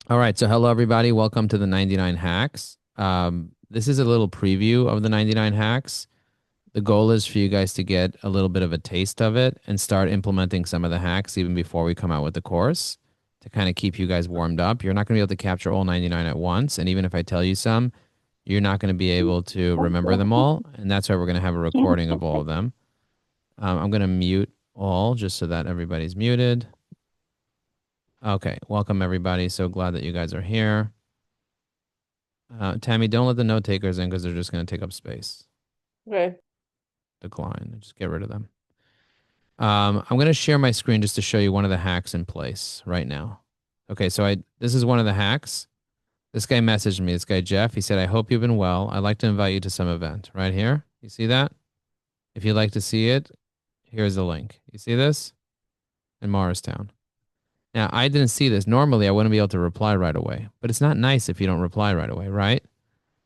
All right, so hello everybody. Welcome to the 99 hacks. This is a little preview of the 99 hacks. The goal is for you guys to get a little bit of a taste of it and start implementing some of the hacks even before we come out with the course to kind of keep you guys warmed up. You're not going to be able to capture all 99 at once, and even if I tell you some, you're not going to be able to remember them all, and that's why we're going to have a recording of all of them. I'm going to mute all just so that everybody's muted. Okay, welcome everybody. So glad that you guys are here. Tammy, don't let the note takers in because they're just going to take up space. Okay. Decline. Just get rid of them. I'm going to share my screen just to show you one of the hacks in place right now. Okay, so this is one of the hacks. This guy messaged me. This guy Jeff. He said, "I hope you've been well. I'd like to invite you to some event right here. You see that? If you'd like to see it, here's the link. You see this in Morristown." Now, I didn't see this. Normally, I wouldn't be able to reply right away, but it's not nice if you don't reply right away, right?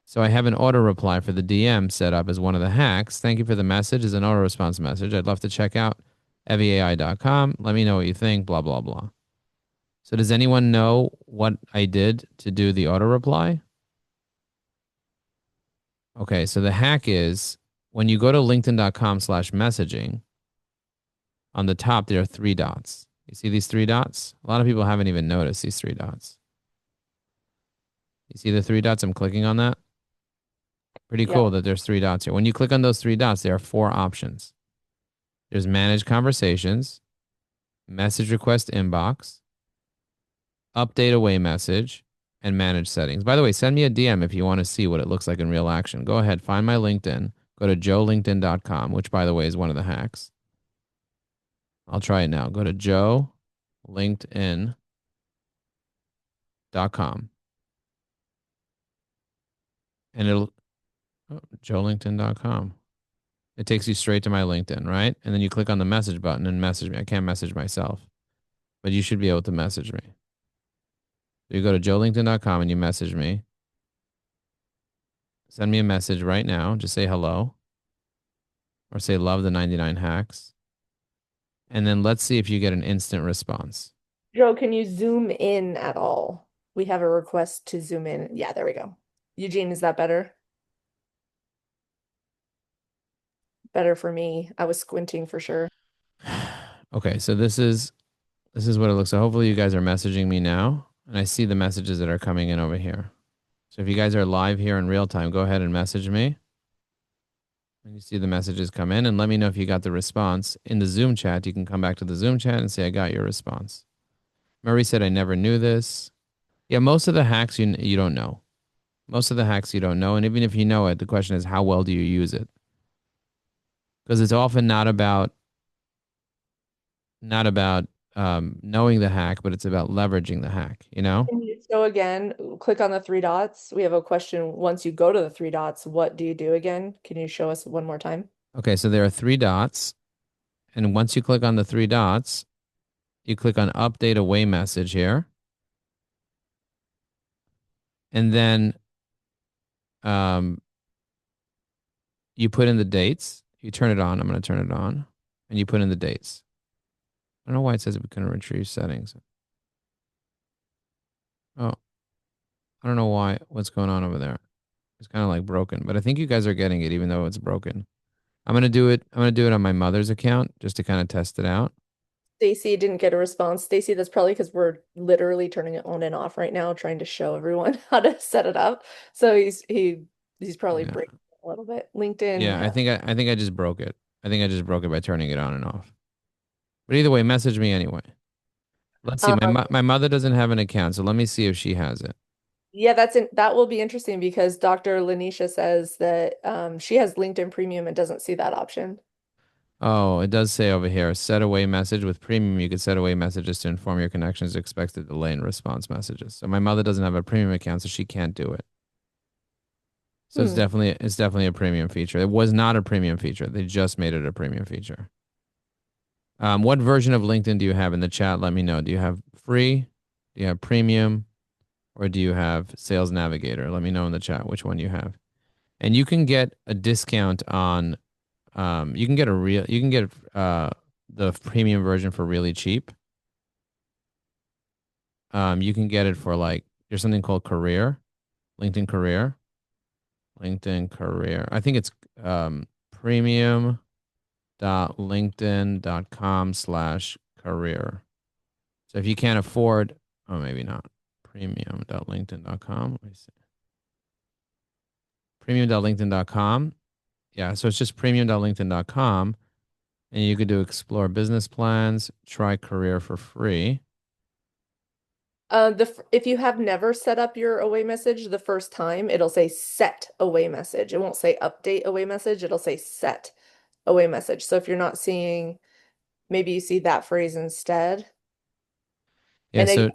So I have an auto reply for the DM set up as one of the hacks. Thank you for the message as an auto response message. I'd love to check out evyAI.com. Let me know what you think, blah, blah, blah. So does anyone know what I did to do the auto reply? Okay, so the hack is when you go to linkedin.com/messaging, on the top, there are three dots. You see these three dots? A lot of people haven't even noticed these three dots. You see the three dots? I'm clicking on that. Pretty Yeah. cool that there's three dots here. When you click on those three dots, there are four options. There's manage conversations, message request inbox, update away message, and manage settings. By the way, send me a DM if you want to see what it looks like in real action. Go ahead, find my LinkedIn, go to joelinkedin.com, which by the way is one of the hacks. I'll try it now. Go to joelinkedin.com and it'll joelinkedin.com. It takes you straight to my LinkedIn, right? And then you click on the message button and message me. I can't message myself, but you should be able to message me. So you go to joelinkedin.com and you message me. Send me a message right now. Just say hello or say love the 99 hacks. And then let's see if you get an instant response. Joe, can you zoom in at all? We have a request to zoom in. Yeah, there we go. Eugene, is that better? Better for me. I was squinting for sure. Okay, so this is what it looks like. Hopefully you guys are messaging me now and I see the messages that are coming in over here. So if you guys are live here in real time, go ahead and message me. And you see the messages come in and let me know if you got the response. In the Zoom chat, you can come back to the Zoom chat and say, I got your response. Murray said, I never knew this. Yeah, most of the hacks you don't know. Most of the hacks you don't know. And even if you know it, the question is, how well do you use it? Because it's often not about knowing the hack, but it's about leveraging the hack, you know? So again, click on the three dots. We have a question. Once you go to the three dots, what do you do again? Can you show us one more time? Okay, so there are three dots. And once you click on the three dots, you click on update away message here. And then um, you put in the dates. You turn it on. I'm going to turn it on. And you put in the dates. I don't know why it says we couldn't retrieve settings. Oh, I don't know what's going on over there. It's kind of like broken, but I think you guys are getting it even though it's broken. I'm going to do it on my mother's account just to kind of test it out. Stacy didn't get a response. Stacy, that's probably because we're literally turning it on and off right now, trying to show everyone how to set it up. So he's probably Yeah. breaking a little bit. LinkedIn Yeah, has I think I just broke it. I think I just broke it by turning it on and off. But either way, message me anyway. Let's see. um My mother doesn't have an account, so let me see if she has it. Yeah, that will be interesting because Dr. Lanisha says that she has LinkedIn Premium and doesn't see that option. Oh, it does say over here, set away message with premium. You could set away messages to inform your connections expected delay in response messages. So my mother doesn't have a premium account, so she can't do it. So Hmm. it's definitely a premium feature. It was not a premium feature. They just made it a premium feature. What version of LinkedIn do you have in the chat? Let me know. Do you have free? Do you have premium? Or do you have Sales Navigator? Let me know in the chat which one you have. And you can get a discount on you can get the premium version for really cheap. You can get it for like There's something called career, LinkedIn career, LinkedIn career. I think it's premium.linkedin.com/career. So if you can't afford, oh, maybe not. Premium.linkedin.com. Let me see. Premium.linkedin.com. Yeah, so it's just premium.linkedin.com. And you could do explore business plans, try career for free. If you have never set up your away message the first time, it'll say set away message. It won't say update away message. It'll say set away message. So if you're not seeing, maybe you see that phrase instead. Yeah, And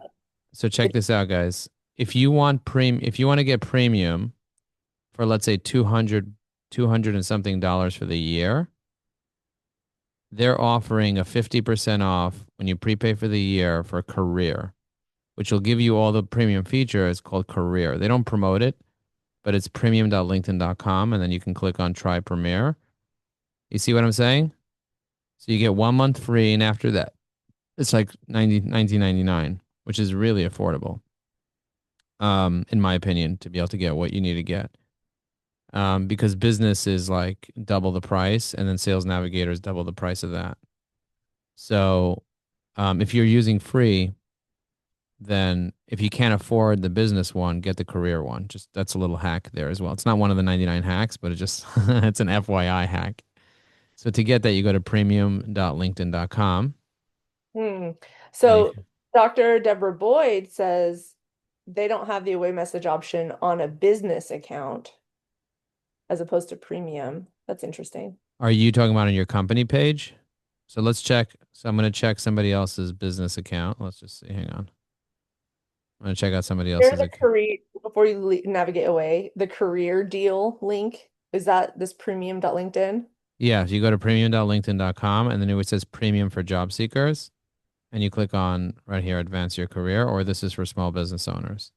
so check this out, guys. If you want to get premium for let's say 200 and something dollars for the year, they're offering a 50% off when you prepay for the year for career, which will give you all the premium features called career. They don't promote it, but it's premium.linkedin.com and then you can click on try premiere. You see what I'm saying? So you get 1 month free and after that it's like 19.99, which is really affordable. In my opinion, to be able to get what you need to get. Because business is like double the price, and then Sales Navigator is double the price of that. So, if you're using free, then if you can't afford the business one, get the career one. Just that's a little hack there as well. It's not one of the 99 hacks, but it just it's an FYI hack. So to get that, you go to premium.linkedin.com. Hmm. And you So Dr. Deborah Boyd says they don't have the away message option on a business account as opposed to premium. That's interesting. are you talking about on your company page? So let's check. So I'm going to check somebody else's business account. Let's just see. Hang on. I'm going to check out somebody Share else's the account. career before you navigate away. The career deal link, is that this premium.linkedin? Yeah, so you go to premium.linkedin.com and then it says premium for job seekers. And you click on right here, advance your career, or this is for small business owners.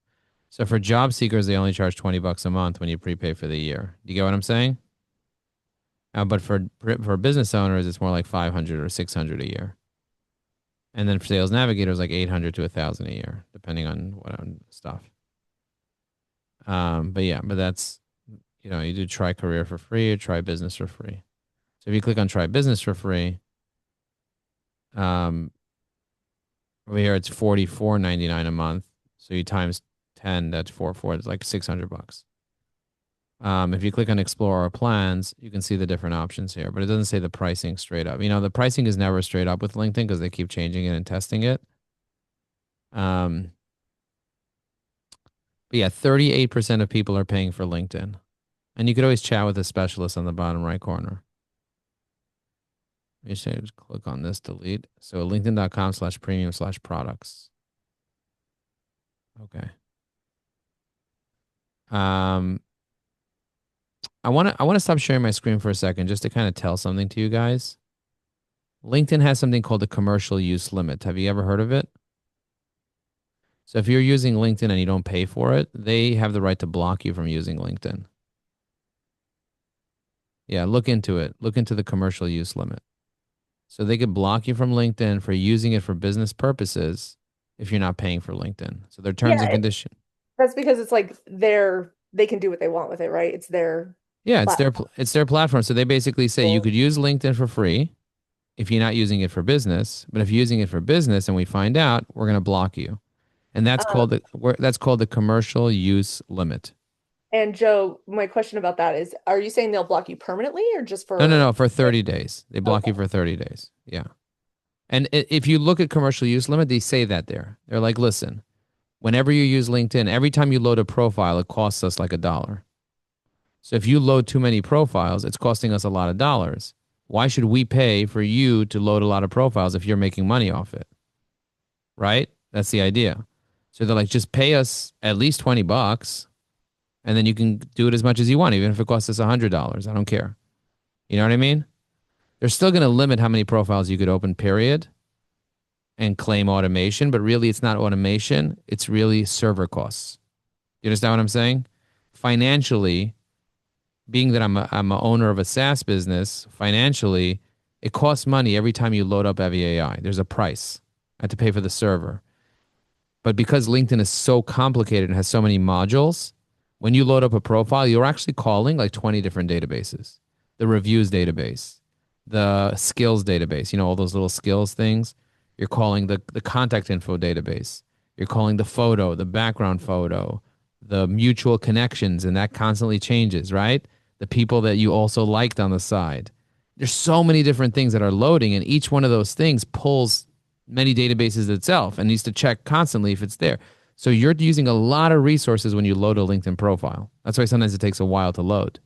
So for job seekers, they only charge $20 a month when you prepay for the year. Do you get what I'm saying? But for business owners, it's more like 500 or 600 a year. And then for sales navigators, like 800 to 1,000 a year, depending on what stuff. But yeah, but that's, you do try career for free or try business for free. So if you click on try business for free, um, over here it's 44.99 a month. So you times 10, that's four. It's like $600. If you click on explore our plans, you can see the different options here, but it doesn't say the pricing straight up. The pricing is never straight up with LinkedIn because they keep changing it and testing it. Um, but yeah, 38% of people are paying for LinkedIn. And you could always chat with a specialist on the bottom right corner. Let me just click on this, delete. So linkedin.com/premium/products. Okay. Um, I want to stop sharing my screen for a second just to kind of tell something to you guys. LinkedIn has something called the commercial use limit. Have you ever heard of it? So if you're using LinkedIn and you don't pay for it, they have the right to block you from using LinkedIn. Yeah, look into it. Look into the commercial use limit. So they could block you from LinkedIn for using it for business purposes if you're not paying for LinkedIn. So their terms and Yeah, conditions. that's because it's like they can do what they want with it, right? It's their Yeah, platform. it's their platform. So they basically say you could use LinkedIn for free if you're not using it for business, but if you're using it for business and we find out, we're going to block you. And Um, that's called the commercial use limit. and Joe, my question about that is, are you saying they'll block you permanently or just No, no, for no, for 30 days. They block okay. you for 30 days. Yeah. And if you look at commercial use limit, they say that there. They're like, listen, whenever you use LinkedIn, every time you load a profile, it costs us like $1. So if you load too many profiles, it's costing us a lot of dollars. Why should we pay for you to load a lot of profiles if you're making money off it? Right? That's the idea. So they're like, just pay us at least $20 and then you can do it as much as you want, even if it costs us $100. I don't care. You know what I mean? They're still going to limit how many profiles you could open, period, and claim automation, but really it's not automation. It's really server costs. You understand what I'm saying? Financially, being that I'm a owner of a SaaS business, financially, it costs money every time you load up evyAI. There's a price. I have to pay for the server. But because LinkedIn is so complicated and has so many modules, when you load up a profile, you're actually calling like 20 different databases. The reviews database, the skills database, all those little skills things. You're calling the contact info database. You're calling the photo, the background photo, the mutual connections, and that constantly changes, right? The people that you also liked on the side. There's so many different things that are loading, and each one of those things pulls many databases itself and needs to check constantly if it's there. So you're using a lot of resources when you load a LinkedIn profile. That's why sometimes it takes a while to load.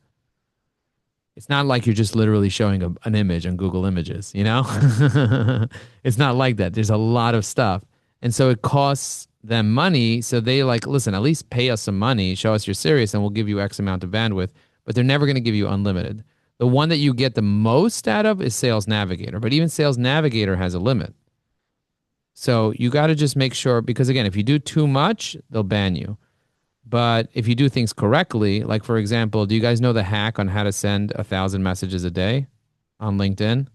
It's not like you're just literally showing an image on Google Images, you know? It's not like that. There's a lot of stuff. And so it costs them money. So they like, listen, at least pay us some money, show us you're serious, and we'll give you X amount of bandwidth. But they're never going to give you unlimited. The one that you get the most out of is Sales Navigator. But even Sales Navigator has a limit. So you got to just make sure, because again, if you do too much, they'll ban you. But if you do things correctly, like for example, do you guys know the hack on how to send 1,000 messages a day on LinkedIn?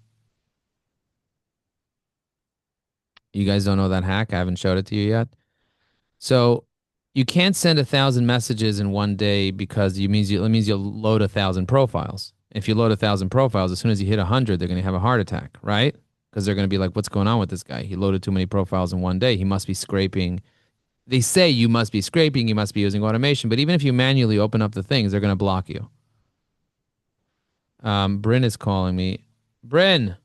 You guys don't know that hack? I haven't showed it to you yet. So you can't send 1,000 messages in one day because it means you'll load 1,000 profiles. If you load 1,000 profiles, as soon as you hit 100, they're going to have a heart attack, right? Because they're going to be like, "What's going on with this guy? He loaded too many profiles in one day. He must be scraping." They say you must be scraping, you must be using automation, but even if you manually open up the things, they're going to block you. Bryn is calling me. Bryn,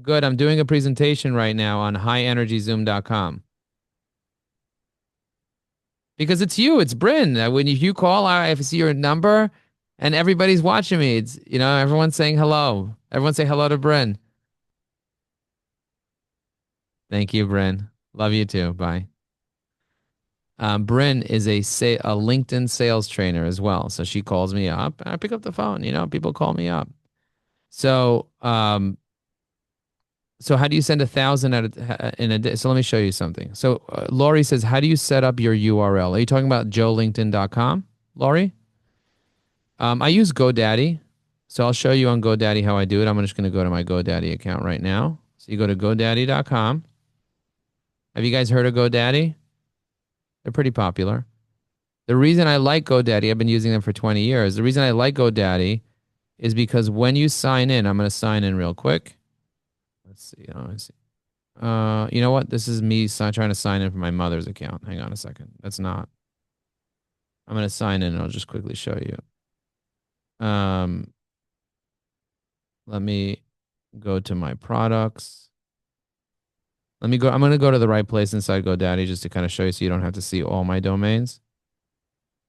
good. I'm doing a presentation right now on highenergyzoom.com. Because it's you, it's Bryn. When you call, I see your number and everybody's watching me. It's, everyone's saying hello. Everyone say hello to Bryn. Thank you, Bryn. Love you too. Bye. Bryn is a LinkedIn sales trainer as well. So she calls me up. I pick up the phone. People call me up. So, so how do you send 1,000 in a day? So let me show you something. So Laurie says, how do you set up your URL? Are you talking about joelinkedin.com, Laurie? I use GoDaddy. So I'll show you on GoDaddy how I do it. I'm just going to go to my GoDaddy account right now. So you go to godaddy.com. Have you guys heard of GoDaddy? They're pretty popular. The reason I like GoDaddy, I've been using them for 20 years. The reason I like GoDaddy is because when you sign in, I'm going to sign in real quick. Let's see. Let's see. You know what? This is me trying to sign in for my mother's account. Hang on a second. That's not. I'm going to sign in and I'll just quickly show you. Um, Let me go to my products. Let me go. I'm going to go to the right place inside GoDaddy just to kind of show you so you don't have to see all my domains.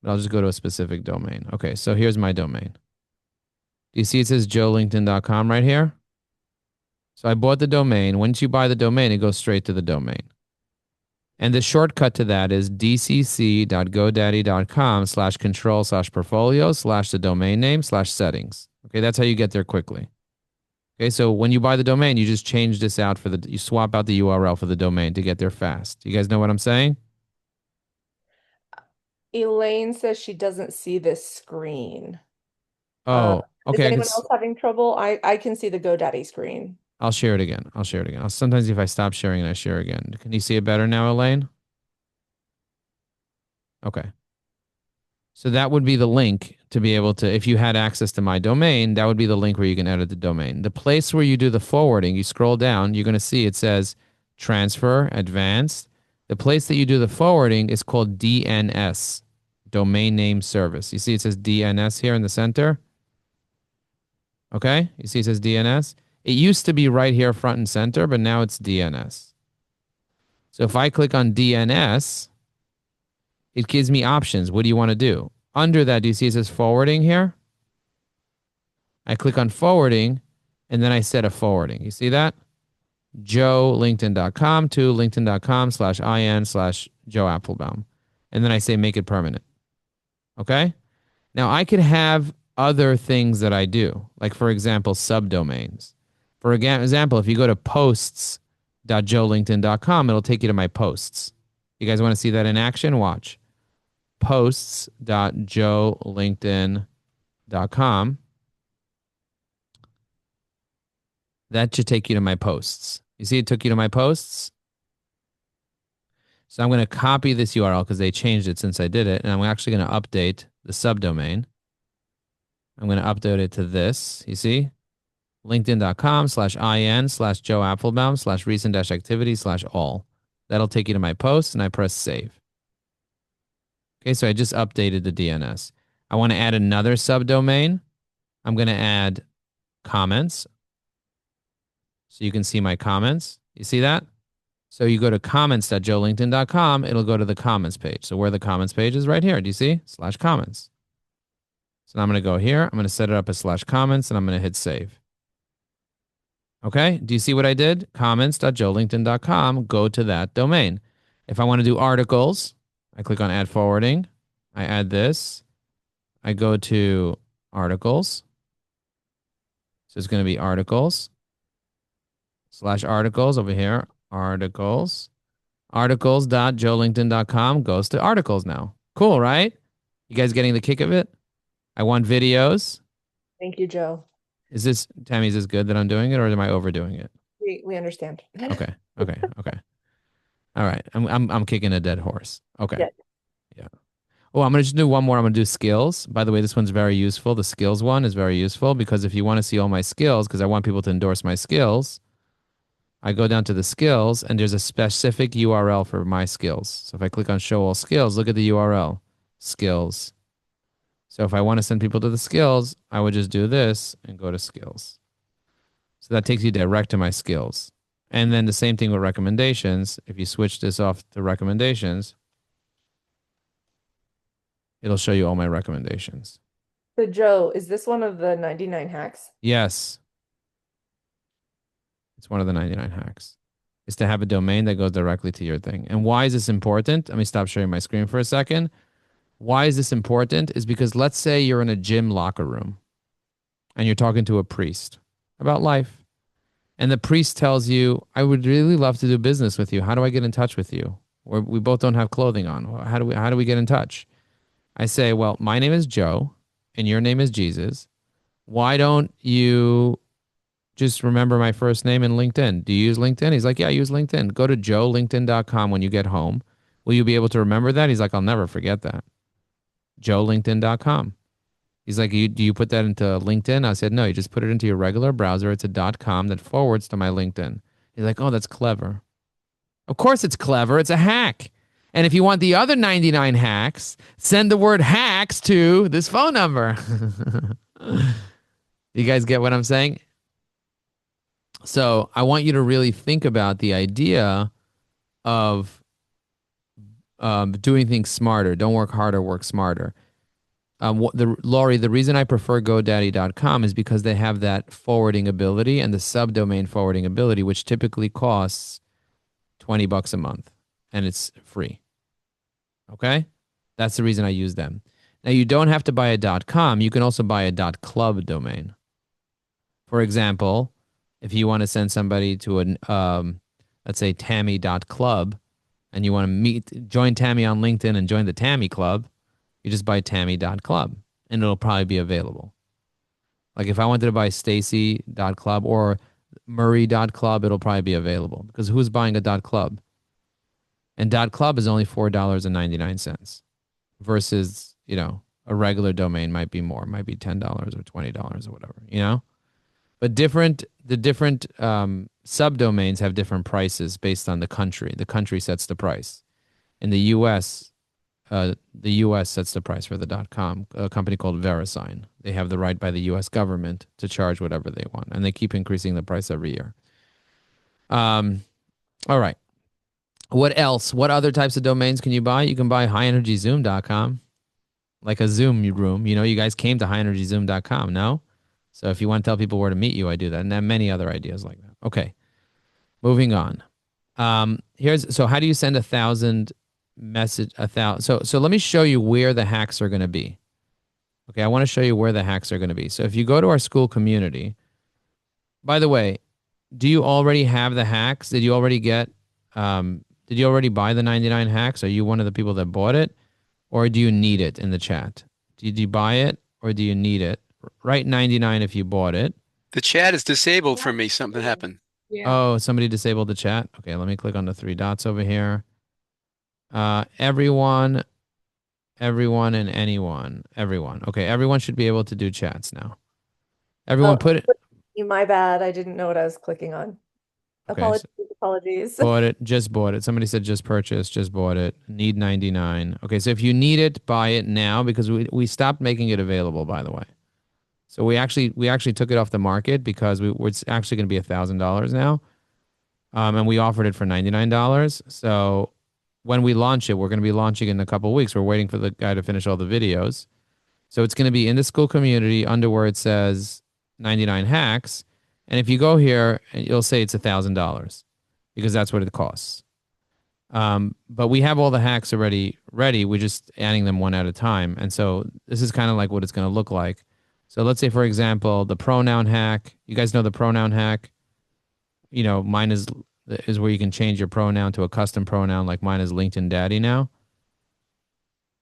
But I'll just go to a specific domain. Okay, so here's my domain. Do you see it says joelinkedin.com right here? So I bought the domain. Once you buy the domain, it goes straight to the domain. And the shortcut to that is dcc.godaddy.com/control/portfolio/ the domain name/settings. Okay, that's how you get there quickly. Okay, so when you buy the domain, you just change this out you swap out the URL for the domain to get there fast. You guys know what I'm saying? Elaine says she doesn't see this screen. Uh, Oh, is okay. anyone else having trouble? I can see the GoDaddy screen. I'll share it again. I'll share it again. Sometimes if I stop sharing and I share again. Can you see it better now, Elaine? Okay. So that would be the link to be able to, if you had access to my domain, that would be the link where you can edit the domain. The place where you do the forwarding, you scroll down, you're going to see it says transfer, advanced. The place that you do the forwarding is called DNS, domain name service. You see it says DNS here in the center. Okay. You see it says DNS. It used to be right here front and center, but now it's DNS. So if I click on DNS, it gives me options. What do you want to do? Under that, do you see it says forwarding here? I click on forwarding and then I set a forwarding. You see that? joelinkedin.com to linkedin.com/in/Joe Applebaum. And then I say make it permanent. Okay? Now I could have other things that I do, like for example, subdomains. For example, if you go to posts.joelinkedin.com, it'll take you to my posts. You guys want to see that in action? Watch. Posts.joelinkedin.com. That should take you to my posts. You see, it took you to my posts. So I'm going to copy this URL because they changed it since I did it. And I'm actually going to update the subdomain. I'm going to update it to this. You see? LinkedIn.com/in/Joe Applebaum/recent-activity/all. That'll take you to my post and I press save. Okay, so I just updated the DNS. I want to add another subdomain. I'm going to add comments so you can see my comments. You see that? So you go to comments.joelinkedin.com, it'll go to the comments page. So where the comments page is right here. Do you see? /comments. So now I'm going to go here. I'm going to set it up as /comments and I'm going to hit save. Okay. Do you see what I did? Comments.joelinkedin.com. Go to that domain. If I want to do articles, I click on add forwarding. I add this. I go to articles. So it's going to be articles /articles over here. Articles. Articles.joelinkedin.com goes to articles now. Cool, right? You guys getting the kick of it? I want videos. Thank you, Joe. Is this, Tammy, is this good that I'm doing it or am I overdoing it? We understand. Okay. Okay. Okay. All right. I'm kicking a dead horse. Okay. Yeah. Yeah. Oh, I'm gonna just do one more. I'm gonna do skills. By the way, this one's very useful. The skills one is very useful because if you want to see all my skills, because I want people to endorse my skills, I go down to the skills and there's a specific URL for my skills. So if I click on show all skills, look at the URL, skills. So if I want to send people to the skills, I would just do this and go to skills. So that takes you direct to my skills. And then the same thing with recommendations. If you switch this off to recommendations, it'll show you all my recommendations. So, Joe, is this one of the 99 hacks? Yes, it's one of the 99 hacks. Is to have a domain that goes directly to your thing. And why is this important? Let me stop sharing my screen for a second. Why is this important? Is because let's say you're in a gym locker room and you're talking to a priest about life. And the priest tells you, I would really love to do business with you. How do I get in touch with you? Or we both don't have clothing on. How do we get in touch? I say, well, my name is Joe and your name is Jesus. Why don't you just remember my first name in LinkedIn? Do you use LinkedIn? He's like, yeah, I use LinkedIn. Go to joelinkedin.com when you get home. Will you be able to remember that? He's like, I'll never forget that. joelinkedin.com. He's like, do you put that into LinkedIn? I said, no, you just put it into your regular browser. It's a .com that forwards to my LinkedIn. He's like, oh, that's clever. Of course it's clever. It's a hack. And if you want the other 99 hacks, send the word hacks to this phone number. You guys get what I'm saying? So I want you to really think about the idea of doing things smarter. Don't work harder, work smarter. Laurie, the reason I prefer GoDaddy.com is because they have that forwarding ability and the subdomain forwarding ability, which typically costs $20 a month and it's free. Okay? That's the reason I use them. Now, you don't have to buy a .com. You can also buy a .club domain. For example, if you want to send somebody to let's say Tammy.club and you want to join Tammy on LinkedIn and join the Tammy Club, you just buy Tammy.club and it'll probably be available. Like if I wanted to buy Stacy.club or Murray.club, it'll probably be available because who's buying a .club? And .club is only $4.99 versus, a regular domain might be more, might be $10 or $20 or whatever, But the different subdomains have different prices based on the country. The country sets the price. In the U.S., the U.S. sets the price for the .com, a company called VeriSign. They have the right by the U.S. government to charge whatever they want, and they keep increasing the price every year. All right. What else? What other types of domains can you buy? You can buy highenergyzoom.com, like a Zoom room. You guys came to highenergyzoom.com, no? So if you want to tell people where to meet you, I do that. And there are many other ideas like that. Okay. Moving on. So how do you send 1,000 message, 1,000? So let me show you where the hacks are going to be. Okay. I want to show you where the hacks are going to be. So if you go to our school community, by the way, do you already have the hacks? Did you already buy the 99 hacks? Are you one of the people that bought it or do you need it in the chat? Did you buy it or do you need it? Write 99 if you bought it. The chat is disabled for me. Something happened. Yeah. Oh, somebody disabled the chat. Okay, let me click on the three dots over here. Everyone, everyone, and anyone. Everyone. Okay, everyone should be able to do chats now. Everyone Oh, put it. my bad. I didn't know what I was clicking on. Okay, so Apologies. bought it, just bought it. Somebody said just purchased, just bought it. Need 99. Okay, so if you need it, buy it now because we stopped making it available, by the way. So we actually took it off the market because it's actually going to be $1,000 now. And we offered it for $99. So when we launch it, we're going to be launching in a couple of weeks. We're waiting for the guy to finish all the videos. So it's going to be in the school community under where it says 99 hacks. And if you go here, you'll say it's $1,000 because that's what it costs. But we have all the hacks already ready. We're just adding them one at a time. And so this is kind of like what it's going to look like. So let's say, for example, the pronoun hack. You guys know the pronoun hack? Mine is where you can change your pronoun to a custom pronoun. Like mine is LinkedIn Daddy now.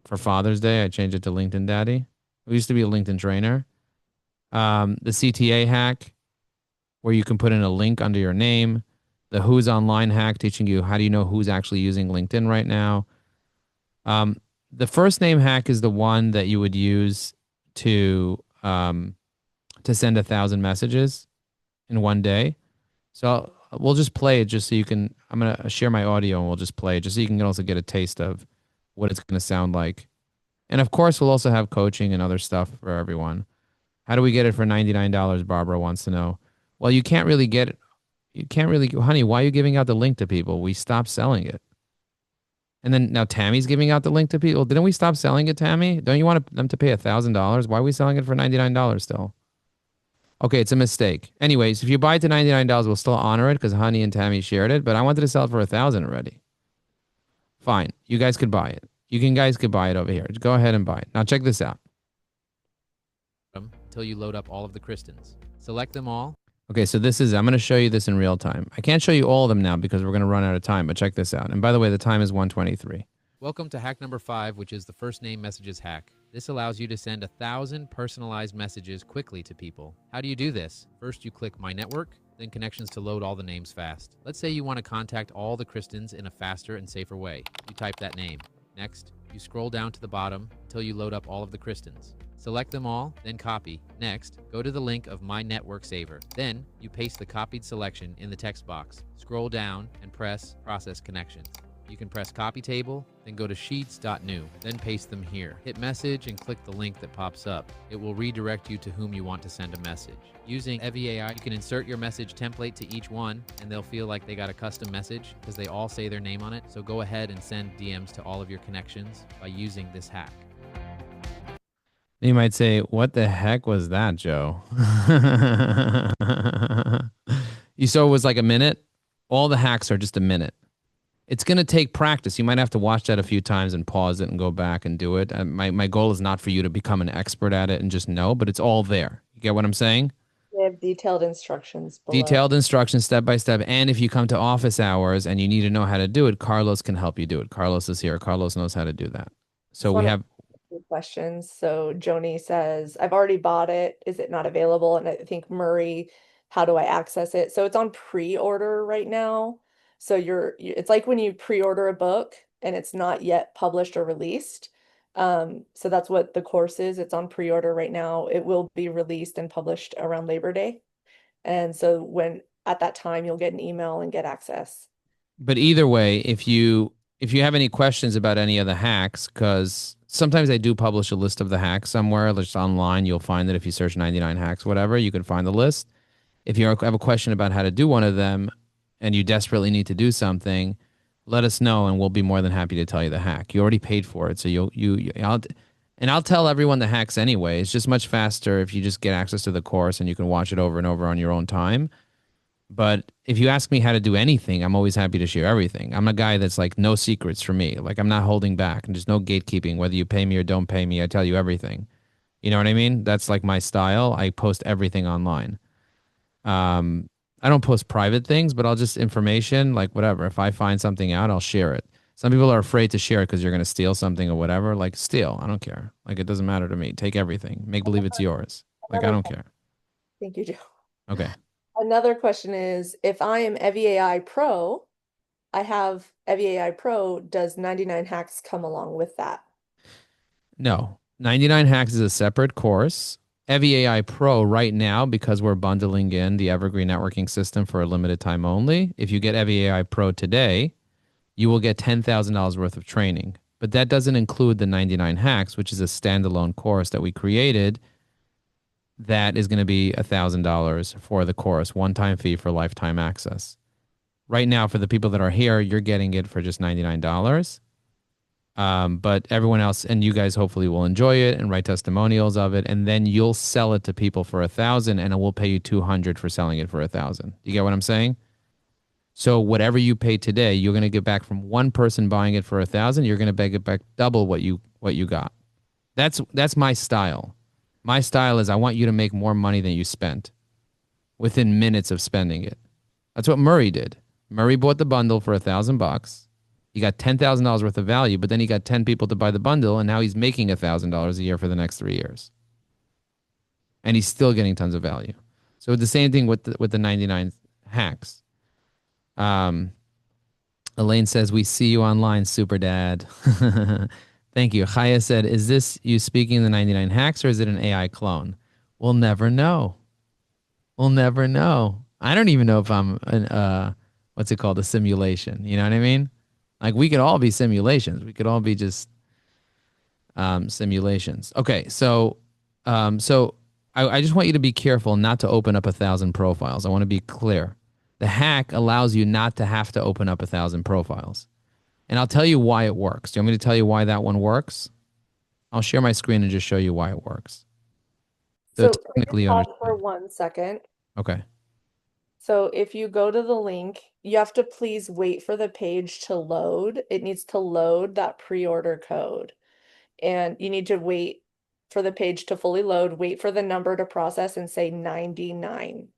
For Father's Day, I changed it to LinkedIn Daddy. We used to be a LinkedIn trainer. The CTA hack, where you can put in a link under your name. The Who's Online hack, teaching you how do you know who's actually using LinkedIn right now. The first name hack is the one that you would use to send 1,000 messages in one day. So we'll just play it just so you can. I'm gonna share my audio and we'll just play it just so you can also get a taste of what it's gonna sound like. And of course, we'll also have coaching and other stuff for everyone. How do we get it for $99? Barbara wants to know. Well, you can't really get it. You can't really, honey. Why are you giving out the link to people? We stopped selling it. And then now Tammy's giving out the link to people. Didn't we stop selling it, Tammy? Don't you want them to pay $1,000? Why are we selling it for $99 still? Okay, it's a mistake. Anyways, if you buy it to $99, we'll still honor it because Honey and Tammy shared it. But I wanted to sell it for 1,000 already. Fine, you guys could buy it. Guys could buy it over here. Just go ahead and buy it. Now check this out. Until you load up all of the Kristens. Select them all. Okay, so I'm going to show you this in real time. I can't show you all of them now because we're going to run out of time, but check this out. And by the way, the time is 1:23. Welcome to hack number 5, which is the first name messages hack. This allows you to send 1,000 personalized messages quickly to people. How do you do this? First, you click My Network, then Connections to load all the names fast. Let's say you want to contact all the Kristens in a faster and safer way. You type that name. Next, you scroll down to the bottom until you load up all of the Kristens. Select them all, then copy. Next, go to the link of My Network Saver. Then, you paste the copied selection in the text box. Scroll down and press Process Connections. You can press Copy Table, then go to Sheets.new, then paste them here. Hit Message and click the link that pops up. It will redirect you to whom you want to send a message. Using evyAI, you can insert your message template to each one, and they'll feel like they got a custom message because they all say their name on it. So go ahead and send DMs to all of your connections by using this hack. You might say, what the heck was that, Joe? You saw it was like a minute? All the hacks are just a minute. It's going to take practice. You might have to watch that a few times and pause it and go back and do it. My goal is not for you to become an expert at it and just know, but it's all there. You get what I'm saying? We have detailed instructions below. Detailed instructions step by step. And if you come to office hours and you need to know how to do it, Carlos can help you do it. Carlos is here. Carlos knows how to do that. So we have questions. So Joni says, I've already bought it. Is it not available? And I think Murray, how do I access it? So it's on pre-order right now. So it's like when you pre-order a book and it's not yet published or released. So that's what the course is. It's on pre-order right now. It will be released and published around Labor Day. And so at that time, you'll get an email and get access. But either way, if you have any questions about any of the hacks, because sometimes I do publish a list of the hacks somewhere, just online, you'll find that if you search 99 hacks, whatever, you can find the list. If you have a question about how to do one of them and you desperately need to do something, let us know and we'll be more than happy to tell you the hack. You already paid for it, so I'll tell everyone the hacks anyway. It's just much faster if you just get access to the course and you can watch it over and over on your own time. But if you ask me how to do anything, I'm always happy to share everything. I'm a guy that's like no secrets for me. Like I'm not holding back and there's no gatekeeping. Whether you pay me or don't pay me, I tell you everything. You know what I mean? That's like my style. I post everything online. I don't post private things, but I'll just information, like whatever. If I find something out, I'll share it. Some people are afraid to share it because you're going to steal something or whatever. Like steal, I don't care. Like it doesn't matter to me. Take everything. Make believe it's yours. Like I don't care. Thank you, Joe. Okay. Another question is, if I am evyAI Pro, I have evyAI Pro. Does 99 hacks come along with that? No, 99 Hacks is a separate course. evyAI Pro right now, because we're bundling in the Evergreen networking system for a limited time only. If you get evyAI Pro today, you will get $10,000 worth of training. But that doesn't include the 99 Hacks, which is a standalone course that we created that is going to be $1,000 for the course, one-time fee for lifetime access. Right now, for the people that are here, you're getting it for just $99. But everyone else and you guys hopefully will enjoy it and write testimonials of it, and then you'll sell it to people for 1,000, and we'll pay you 200 for selling it for 1,000. You get what I'm saying? So whatever you pay today, you're going to get back from one person buying it for 1,000. You're going to get back double what you got. That's my style. My style is I want you to make more money than you spent within minutes of spending it. That's what Murray did. Murray bought the bundle for $1,000. He got $10,000 worth of value, but then he got 10 people to buy the bundle, and now he's making $1,000 a year for the next 3 years. And he's still getting tons of value. So the same thing with the 99 hacks. Elaine says, we see you online, super dad. Thank you. Chaya said, is this you speaking the 99 hacks or is it an AI clone? We'll never know. We'll never know. I don't even know if I'm what's it called? A simulation. You know what I mean? Like we could all be simulations. We could all be just simulations. Okay, so I just want you to be careful not to open up 1,000 profiles. I want to be clear. The hack allows you not to have to open up 1,000 profiles. And I'll tell you why it works. Do you want me to tell you why that one works? I'll share my screen and just show you why it works. So technically you pause understand. for 1 second. Okay. So if you go to the link, you have to please wait for the page to load. It needs to load that pre-order code. And you need to wait for the page to fully load, wait for the number to process and say 99.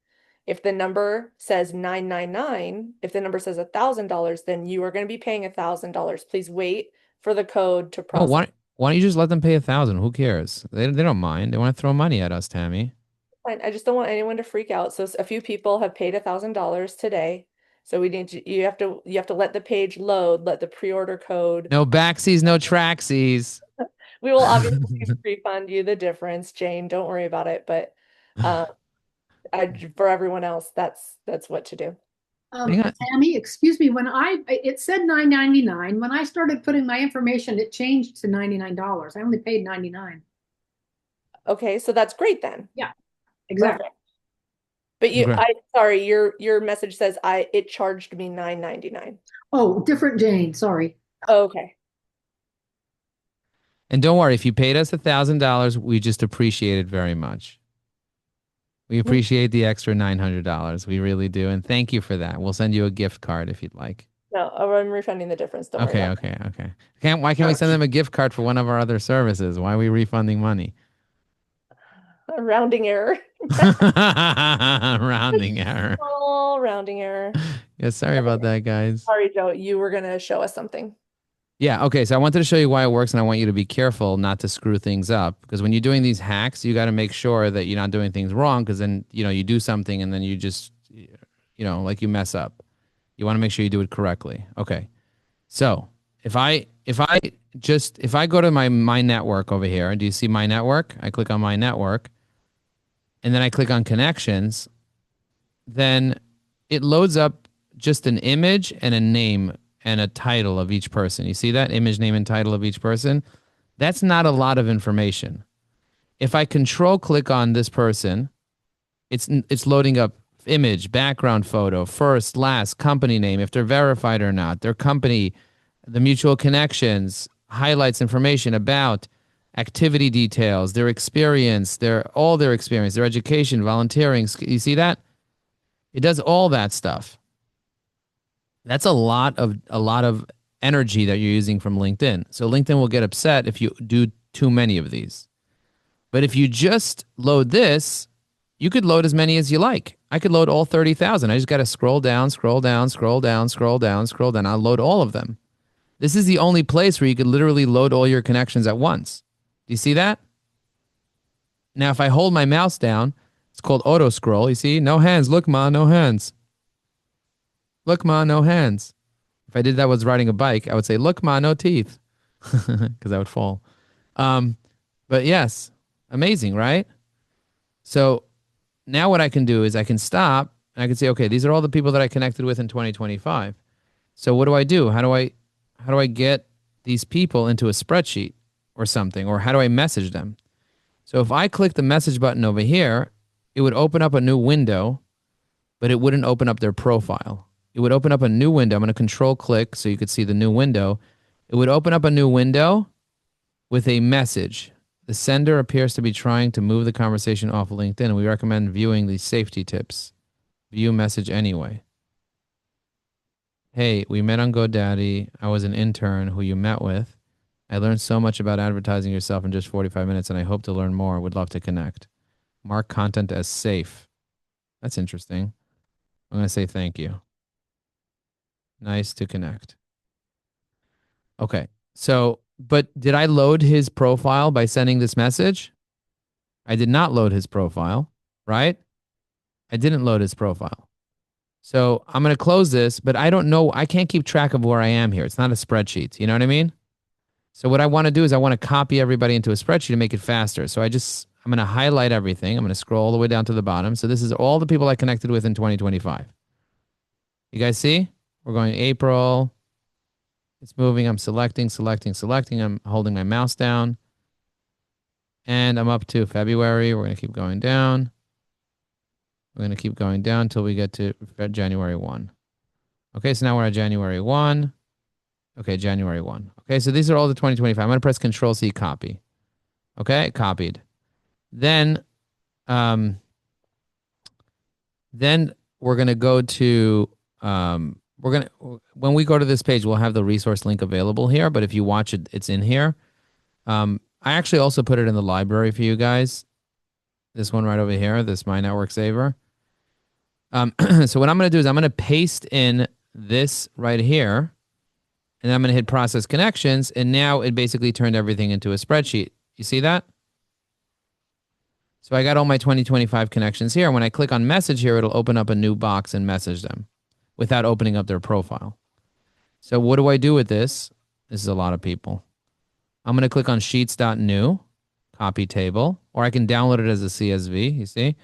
If the number says 999, if the number says $1,000, then you are going to be paying $1,000. Please wait for the code to Oh, process. why don't you just let them pay 1,000? Who cares? They don't mind. They want to throw money at us, Tammy. Fine. I just don't want anyone to freak out. So a few people have paid $1,000 today. So you have to let the page load, let the pre-order code. No backsies, no tracksies. We will obviously refund you the difference, Jane. Don't worry about it. But for everyone else, that's what to do. Hang on. Tammy, excuse me, it said $9.99. When I started putting my information, it changed to $99. I only paid $99. Okay, so that's great then. Yeah, exactly. Perfect. But sorry, your message says it charged me $9.99. Oh, different Jane, sorry. Okay. And don't worry, if you paid us $1,000, we just appreciate it very much. We appreciate the extra $900. We really do. And thank you for that. We'll send you a gift card if you'd like. No, I'm refunding the difference. Don't worry about it. Okay. Why can't we send them a gift card for one of our other services? Why are we refunding money? A rounding error. Rounding error. Oh, rounding error. Yeah, sorry about that, guys. Sorry, Joe. You were going to show us something. Yeah, okay. So I wanted to show you why it works, and I want you to be careful not to screw things up. Because when you're doing these hacks, you got to make sure that you're not doing things wrong, because then, you do something and then you just, like you mess up. You want to make sure you do it correctly. Okay. So if I go to my network over here, do you see my network? I click on my network, and then I click on connections, then it loads up just an image and a name and a title of each person. You see that? Image, name, and title of each person? That's not a lot of information. If I control click on this person, it's loading up image, background photo, first, last, company name, if they're verified or not, their company, the mutual connections, highlights information about, activity details, their experience, all their experience, their education, volunteering. You see that? It does all that stuff. That's a lot of energy that you're using from LinkedIn. So LinkedIn will get upset if you do too many of these. But if you just load this, you could load as many as you like. I could load all 30,000. I just got to scroll down, scroll down, scroll down, scroll down, scroll down. I'll load all of them. This is the only place where you could literally load all your connections at once. Do you see that? Now, if I hold my mouse down, it's called auto scroll. You see? No hands. Look, Ma, no hands. Look, Ma, no hands. If I did that was riding a bike, I would say, look, ma, no teeth, because I would fall. Um, but yes, amazing, right? So now what I can do is I can stop and I can say, okay, these are all the people that I connected with in 2025. So what do I do? How do I get these people into a spreadsheet or something? Or how do I message them? So if I click the message button over here, it would open up a new window, but it wouldn't open up their profile. It would open up a new window. I'm going to control click so you could see the new window. It would open up a new window with a message. The sender appears to be trying to move the conversation off of LinkedIn, and we recommend viewing these safety tips. View message anyway. Hey, we met on GoDaddy. I was an intern who you met with. I learned so much about advertising yourself in just 45 minutes, and I hope to learn more. Would love to connect. Mark content as safe. That's interesting. I'm going to say thank you. Nice to connect. Okay. So, but did I load his profile by sending this message? I did not load his profile, right? I didn't load his profile. So I'm going to close this, but I don't know. I can't keep track of where I am here. It's not a spreadsheet. You know what I mean? So what I want to do is I want to copy everybody into a spreadsheet to make it faster. So I'm going to highlight everything. I'm going to scroll all the way down to the bottom. So this is all the people I connected with in 2025. You guys see? We're going April. It's moving. I'm selecting. I'm holding my mouse down. And I'm up to February. We're going to keep going down. We're going to keep going down until we get to January 1. Okay, so now we're at January 1. Okay, January 1. Okay, so these are all the 2025. I'm going to press Control C, copy. Okay, copied. Then we're going to go to, when we go to this page, we'll have the resource link available here, but if you watch it, it's in here. I actually also put it in the library for you guys. This one right over here, this My Network Saver. So what I'm going to do is I'm going to paste in this right here, and I'm going to hit Process Connections, and now it basically turned everything into a spreadsheet. You see that? So I got all my 2025 connections here. When I click on Message here, it'll open up a new box and message them without opening up their profile. So what do I do with this? This is a lot of people. I'm going to click on Sheets.new, copy table, or I can download it as a CSV, you see?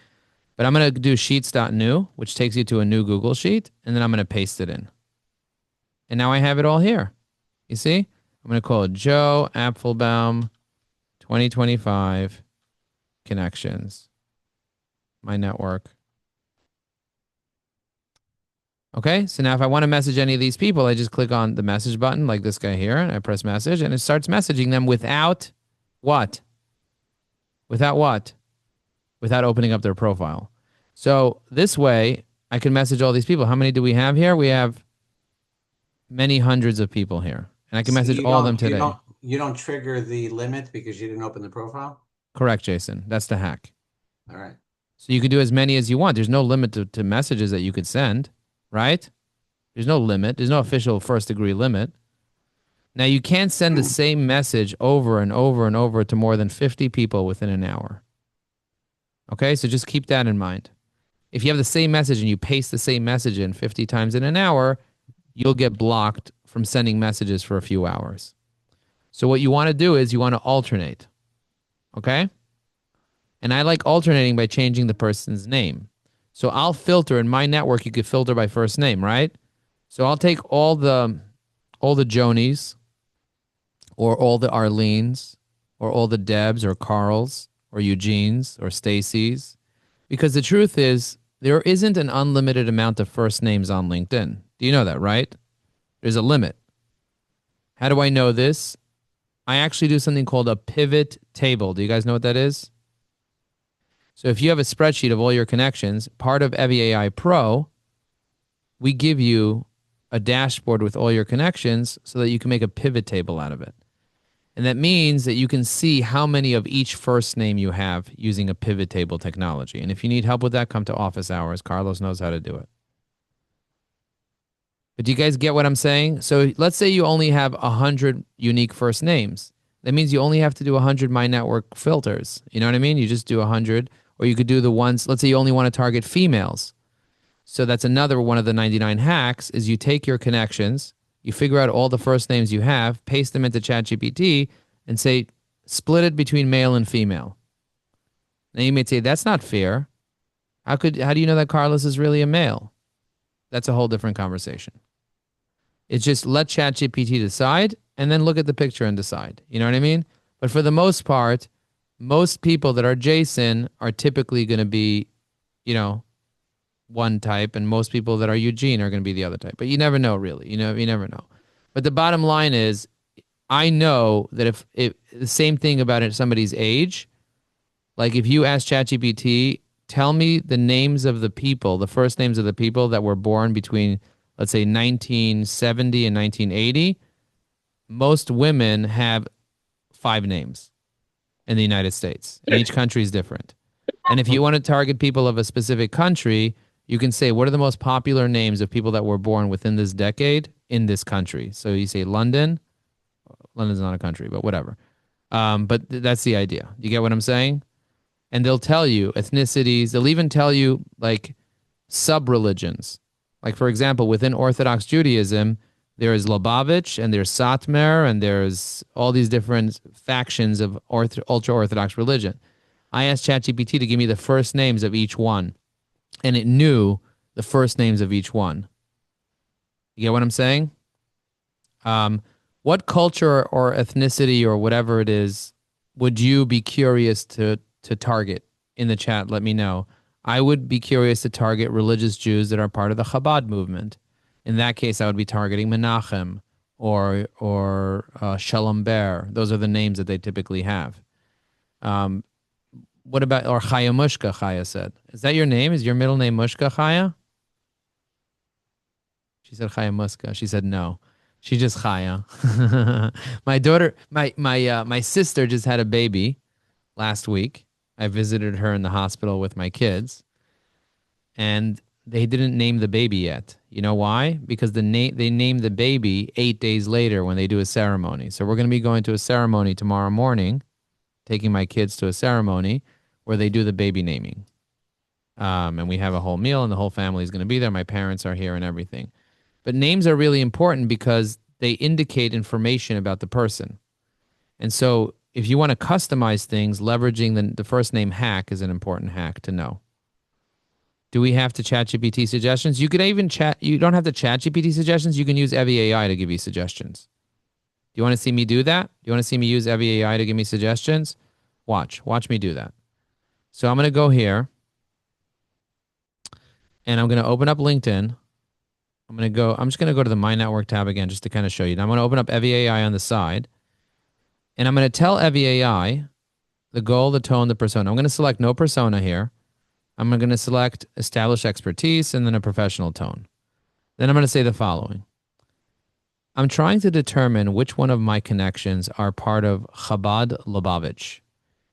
But I'm going to do Sheets.new, which takes you to a new Google Sheet, and then I'm going to paste it in. And now I have it all here. You see? I'm going to call it Joe Apfelbaum 2025 connections. My network. Okay, so now if I want to message any of these people, I just click on the message button like this guy here, and I press message, and it starts messaging them without what? Without what? Without opening up their profile. So this way, I can message all these people. How many do we have here? We have many hundreds of people here. And I can message all of them today. You don't trigger the limit because you didn't open the profile? Correct, Jason. That's the hack. All right. So you can do as many as you want. There's no limit to messages that you could send, right? There's no limit. There's no official first degree limit. Now, you can't send the same message over and over and over to more than 50 people within an hour. Okay, so just keep that in mind. If you have the same message and you paste the same message in 50 times in an hour, you'll get blocked from sending messages for a few hours. So what you want to do is you want to alternate. Okay? And I like alternating by changing the person's name. So I'll filter in my network. You could filter by first name, right? So I'll take all the Jonies, or all the Arlenes, or all the Debs, or Carls, or Eugenes, or Stacy's, because the truth is there isn't an unlimited amount of first names on LinkedIn. Do you know that, right? There's a limit. How do I know this? I actually do something called a pivot table. Do you guys know what that is? So if you have a spreadsheet of all your connections, part of evyAI Pro, we give you a dashboard with all your connections so that you can make a pivot table out of it. And that means that you can see how many of each first name you have using a pivot table technology. And if you need help with that, come to office hours. Carlos knows how to do it. But do you guys get what I'm saying? So let's say you only have 100 unique first names. That means you only have to do 100 My Network filters. You know what I mean? You just do 100. Or you could do the ones, let's say you only want to target females. So that's another one of the 99 hacks is you take your connections You figure out all the first names you have, paste them into ChatGPT, and say, split it between male and female. Now you may say, that's not fair. How do you know that Carlos is really a male? That's a whole different conversation. It's just let ChatGPT decide and then look at the picture and decide. You know what I mean? But for the most part, most people that are Jason are typically going to be, you know, one type, and most people that are Eugene are going to be the other type. But you never know, really. You never know. But the bottom line is, I know that if the same thing about somebody's age, like if you ask ChatGPT, tell me the names of the people, the first names of the people that were born between, let's say, 1970 and 1980, most women have 5 names in the United States, and each country is different. And if you want to target people of a specific country, you can say, what are the most popular names of people that were born within this decade in this country? So you say London. London's not a country, but whatever. But that's the idea. You get what I'm saying? And they'll tell you ethnicities. They'll even tell you like sub-religions. Like, for example, within Orthodox Judaism, there is Lubavitch and there's Satmar and there's all these different factions of ultra-Orthodox religion. I asked ChatGPT to give me the first names of each one, and it knew the first names of each one. You get what I'm saying? What culture or ethnicity or whatever it is would you be curious to target in the chat? Let me know. I would be curious to target religious Jews that are part of the Chabad movement. In that case, I would be targeting Menachem or Shalom Ber. Those are the names that they typically have. What about, or Chaya Mushka, Chaya said. Is that your name? Is your middle name Mushka, Chaya? She said Chaya Muska. She said no. She just Chaya. My daughter, my sister just had a baby last week. I visited her in the hospital with my kids, and they didn't name the baby yet. You know why? Because they named the baby 8 days later when they do a ceremony. So we're going to be going to a ceremony tomorrow morning, taking my kids to a ceremony where they do the baby naming. And we have a whole meal, and the whole family is going to be there. My parents are here and everything. But names are really important because they indicate information about the person. And so if you want to customize things, leveraging the first name hack is an important hack to know. Do we have to ChatGPT suggestions? You could even you don't have to ChatGPT suggestions. You can use evyAI to give you suggestions. Do you want to see me do that? Do you want to see me use evyAI to give me suggestions? Watch me do that. So I'm going to go here and I'm going to open up LinkedIn. I'm just going to go to the My Network tab again just to kind of show you. Now I'm going to open up evyAI on the side. And I'm going to tell evyAI the goal, the tone, the persona. I'm going to select no persona here. I'm going to select establish expertise and then a professional tone. Then I'm going to say the following. I'm trying to determine which one of my connections are part of Chabad Lubavitch.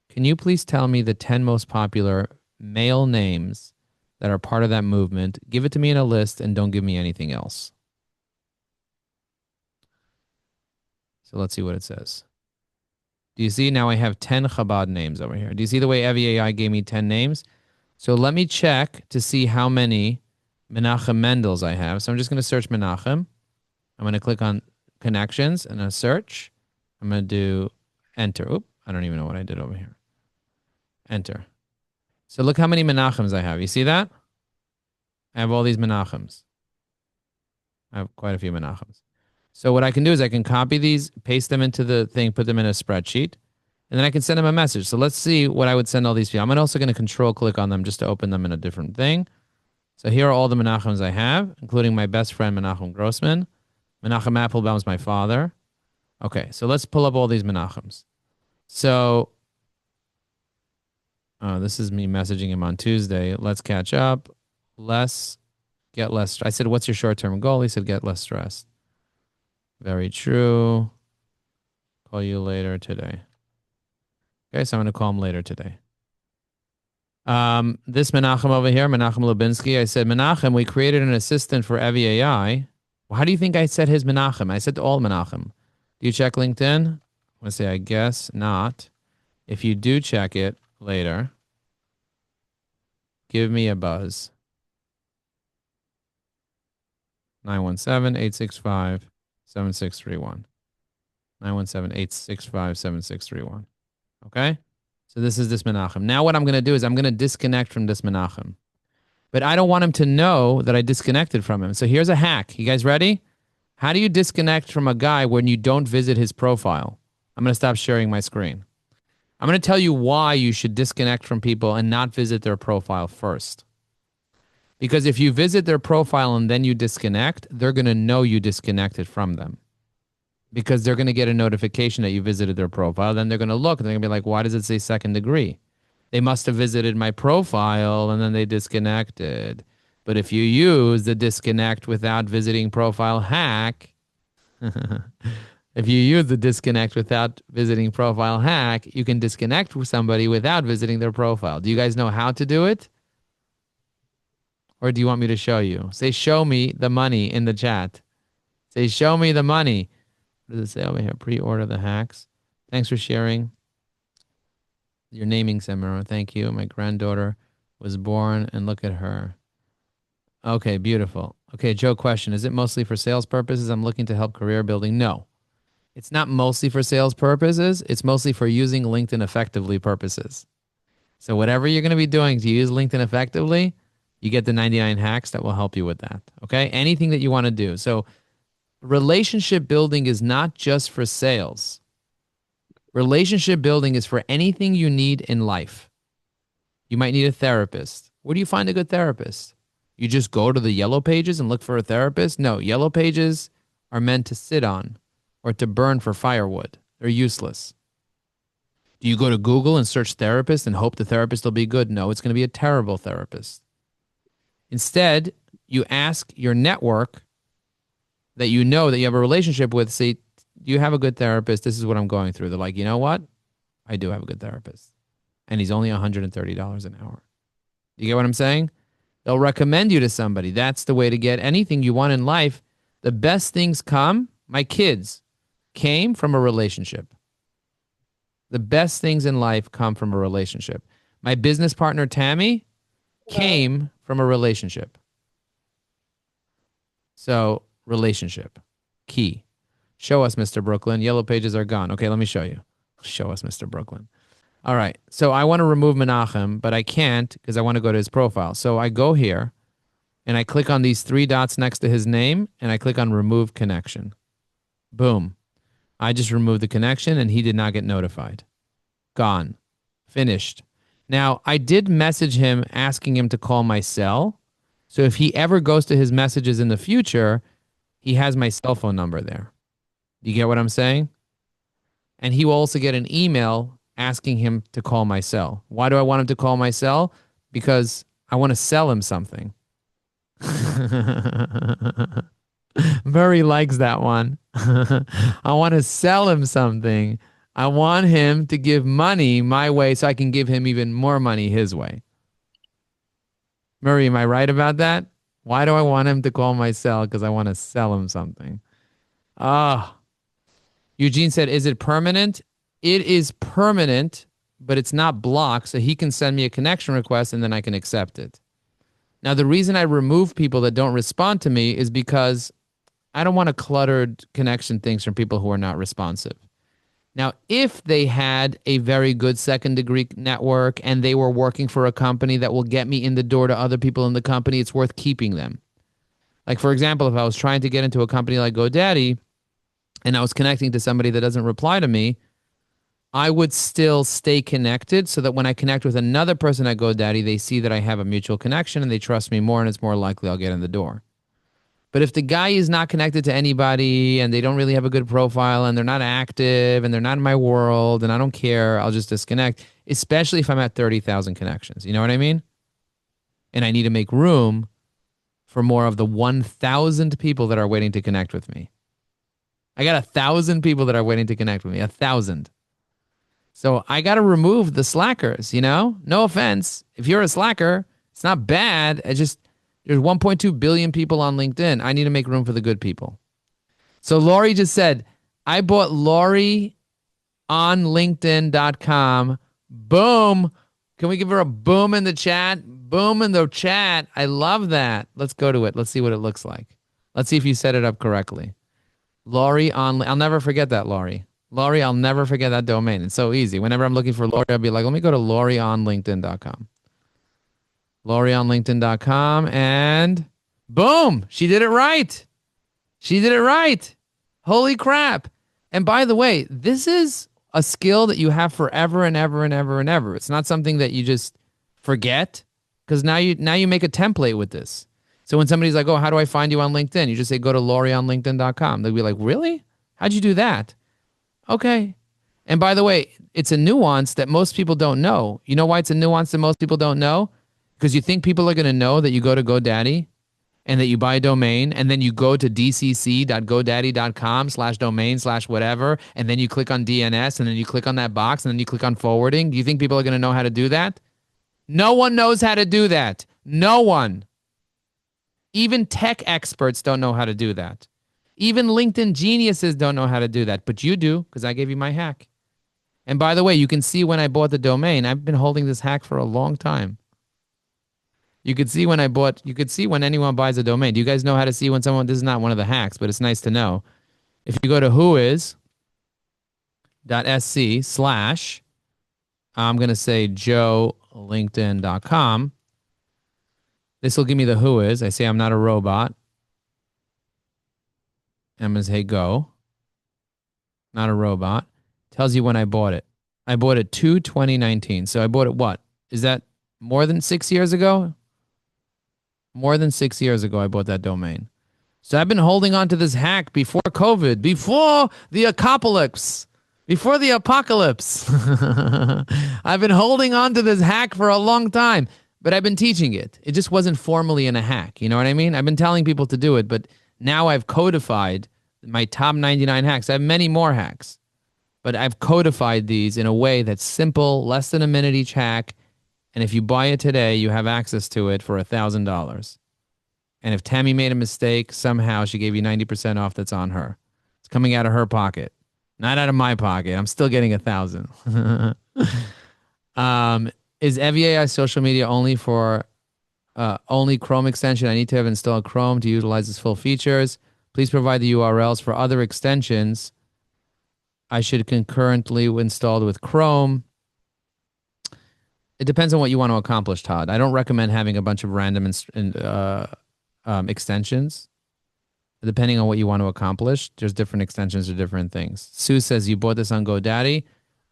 Can you please tell me the 10 most popular male names that are part of that movement? Give it to me in a list and don't give me anything else. So let's see what it says. Do you see now I have 10 Chabad names over here? Do you see the way evyAI gave me 10 names? So let me check to see how many Menachem Mendels I have. So I'm just going to search Menachem. I'm going to click on connections and a search. I'm going to do enter. Oop, I don't even know what I did over here. Enter. So look how many Menachems I have. You see that? I have all these Menachems. I have quite a few Menachems. So what I can do is I can copy these, paste them into the thing, put them in a spreadsheet, and then I can send them a message. So let's see what I would send all these people. I'm also going to control click on them just to open them in a different thing. So here are all the Menachems I have, including my best friend, Menachem Grossman. Menachem Applebaum's my father. Okay, so let's pull up all these Menachems. So this is me messaging him on Tuesday. Let's catch up. Get less. I said, what's your short-term goal? He said, get less stressed. Very true. Call you later today. Okay, so I'm going to call him later today. This Menachem over here, Menachem Lubinsky, I said, Menachem, we created an assistant for evyAI. Well, how do you think I said his Menachem? I said to all Menachem. Do you check LinkedIn? I'm going to say, I guess not. If you do check it later, give me a buzz. 917-865-6952. 7631. 917-865-7631. Okay? So this is this Menachem. Now what I'm going to do is I'm going to disconnect from this Menachem. But I don't want him to know that I disconnected from him. So here's a hack. You guys ready? How do you disconnect from a guy when you don't visit his profile? I'm going to stop sharing my screen. I'm going to tell you why you should disconnect from people and not visit their profile first. Because if you visit their profile and then you disconnect, they're going to know you disconnected from them. Because they're going to get a notification that you visited their profile. Then they're going to look and they're going to be like, why does it say second degree? They must have visited my profile and then they disconnected. But if you use the disconnect without visiting profile hack, if you use the disconnect without visiting profile hack, you can disconnect with somebody without visiting their profile. Do you guys know how to do it? Or do you want me to show you? Say, show me the money in the chat. Say, show me the money. What does it say over here? Pre-order the hacks. Thanks for sharing your naming seminar. Thank you. My granddaughter was born and look at her. Okay, beautiful. Okay, Joe, question. Is it mostly for sales purposes? I'm looking to help career building. No, it's not mostly for sales purposes. It's mostly for using LinkedIn effectively purposes. So whatever you're going to be doing to use LinkedIn effectively, you get the 99 hacks that will help you with that. Okay, anything that you want to do. So relationship building is not just for sales. Relationship building is for anything you need in life. You might need a therapist. Where do you find a good therapist? You just go to the yellow pages and look for a therapist? No, yellow pages are meant to sit on or to burn for firewood. They're useless. Do you go to Google and search therapist and hope the therapist will be good? No, it's going to be a terrible therapist. Instead, you ask your network that you know that you have a relationship with, say, do you have a good therapist? This is what I'm going through. They're like, you know what? I do have a good therapist. And he's only $130 an hour. You get what I'm saying? They'll recommend you to somebody. That's the way to get anything you want in life. The best things come. My kids came from a relationship. The best things in life come from a relationship. My business partner, Tammy, came from a relationship. So, relationship. Key. Show us, Mr. Brooklyn. Yellow pages are gone. Okay, let me show you. Show us, Mr. Brooklyn. All right. So I want to remove Menachem, but I can't because I want to go to his profile. So I go here and I click on these three dots next to his name and I click on remove connection. Boom. I just removed the connection and he did not get notified. Gone. Finished. Now, I did message him asking him to call my cell. So if he ever goes to his messages in the future, he has my cell phone number there. You get what I'm saying? And he will also get an email asking him to call my cell. Why do I want him to call my cell? Because I want to sell him something. Murray likes that one. I want to sell him something. I want him to give money my way so I can give him even more money his way. Murray, am I right about that? Why do I want him to call my cell? Because I want to sell him something. Ah. Eugene said, is it permanent? It is permanent, but it's not blocked, so he can send me a connection request and then I can accept it. Now, the reason I remove people that don't respond to me is because I don't want to cluttered connection things from people who are not responsive. Now, if they had a very good second degree network and they were working for a company that will get me in the door to other people in the company, it's worth keeping them. Like, for example, if I was trying to get into a company like GoDaddy and I was connecting to somebody that doesn't reply to me, I would still stay connected so that when I connect with another person at GoDaddy, they see that I have a mutual connection and they trust me more and it's more likely I'll get in the door. But if the guy is not connected to anybody and they don't really have a good profile and they're not active and they're not in my world and I don't care, I'll just disconnect, especially if I'm at 30,000 connections. You know what I mean? And I need to make room for more of the 1,000 people that are waiting to connect with me. I got 1,000 people that are waiting to connect with me, 1,000. So I got to remove the slackers, you know? No offense. If you're a slacker, it's not bad. It's just there's 1.2 billion people on LinkedIn. I need to make room for the good people. So Lori just said, I bought Lori on LinkedIn.com. Boom. Can we give her a boom in the chat? Boom in the chat. I love that. Let's go to it. Let's see what it looks like. Let's see if you set it up correctly. Laurie on, I'll never forget that, Laurie. Laurie, I'll never forget that domain. It's so easy. Whenever I'm looking for Laurie, I'll be like, let me go to laurieonlinkedin.com. laurieonlinkedin.com, and boom, she did it right. She did it right. Holy crap. And by the way, this is a skill that you have forever and ever and ever and ever. It's not something that you just forget, because now you make a template with this. So when somebody's like, "Oh, how do I find you on LinkedIn?" You just say, "Go to laurieonlinkedin.com." They'll be like, "Really? How'd you do that?" Okay. And by the way, it's a nuance that most people don't know. You know why it's a nuance that most people don't know? Because you think people are going to know that you go to GoDaddy and that you buy a domain and then you go to dcc.godaddy.com/domain/whatever, and then you click on DNS and then you click on that box and then you click on forwarding. Do you think people are going to know how to do that? No one knows how to do that. No one. Even tech experts don't know how to do that. Even LinkedIn geniuses don't know how to do that, but you do, because I gave you my hack. And by the way, you can see when I bought the domain. I've been holding this hack for a long time. You could see when you could see when anyone buys a domain. Do you guys know how to see when someone, this is not one of the hacks, but it's nice to know. If you go to whois.sc/ I'm going to say joelinkedin.com. This will give me the whois. I say I'm not a robot. I'm going to say go. Not a robot. Tells you when I bought it. I bought it 2019. So I bought it what? Is that more than 6 years ago? More than 6 years ago, I bought that domain. So I've been holding on to this hack before COVID, before the apocalypse, before the apocalypse. I've been holding on to this hack for a long time, but I've been teaching it. It just wasn't formally in a hack. You know what I mean? I've been telling people to do it, but now I've codified my top 99 hacks. I have many more hacks, but I've codified these in a way that's simple, less than a minute each hack. And if you buy it today, you have access to it for $1,000. And if Tammy made a mistake, somehow she gave you 90% off, that's on her. It's coming out of her pocket, not out of my pocket. I'm still getting 1,000. Is evyAI social media only for only Chrome extension? I need to have installed Chrome to utilize its full features. Please provide the URLs for other extensions I should concurrently installed with Chrome. It depends on what you want to accomplish, Todd. I don't recommend having a bunch of random extensions. Depending on what you want to accomplish, there's different extensions or different things. Sue says, you bought this on GoDaddy?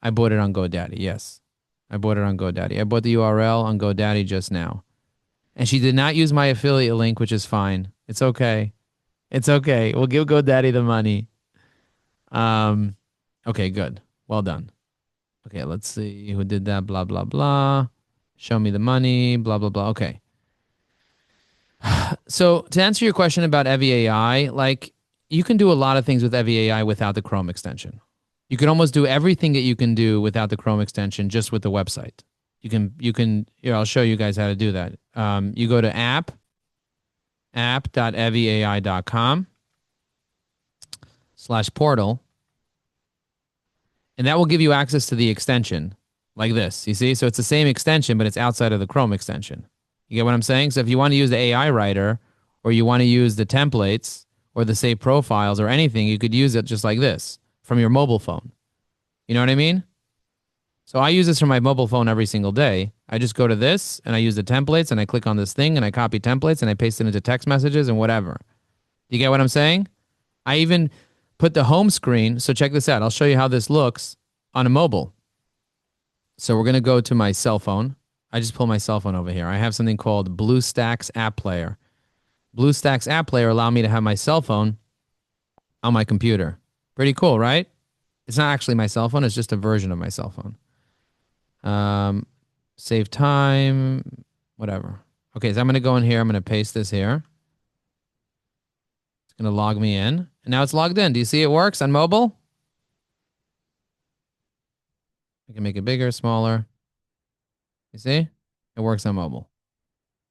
I bought it on GoDaddy, yes. I bought it on GoDaddy. I bought the URL on GoDaddy just now. And she did not use my affiliate link, which is fine. It's okay. It's okay. We'll give GoDaddy the money. Okay, good. Well done. Okay, let's see who did that. Blah, blah, blah. Show me the money. Blah, blah, blah. Okay. So to answer your question about evyAI, like you can do a lot of things with evyAI without the Chrome extension. You can almost do everything that you can do without the Chrome extension just with the website. Here, I'll show you guys how to do that. You go to app.evyai.com/portal. And that will give you access to the extension like this. You see? So it's the same extension, but it's outside of the Chrome extension. You get what I'm saying? So if you want to use the AI writer, or you want to use the templates or the save profiles or anything, you could use it just like this from your mobile phone. You know what I mean? So I use this from my mobile phone every single day. I just go to this and I use the templates and I click on this thing and I copy templates and I paste it into text messages and whatever. You get what I'm saying? I even put the home screen. So check this out. I'll show you how this looks on a mobile. So we're going to go to my cell phone. I just pull my cell phone over here. I have something called BlueStacks App Player. BlueStacks App Player allow me to have my cell phone on my computer. Pretty cool, right? It's not actually my cell phone. It's just a version of my cell phone. Save time, whatever. Okay, so I'm going to go in here. I'm going to paste this here. It's going to log me in. And now it's logged in. Do you see it works on mobile? I can make it bigger, smaller. You see? It works on mobile.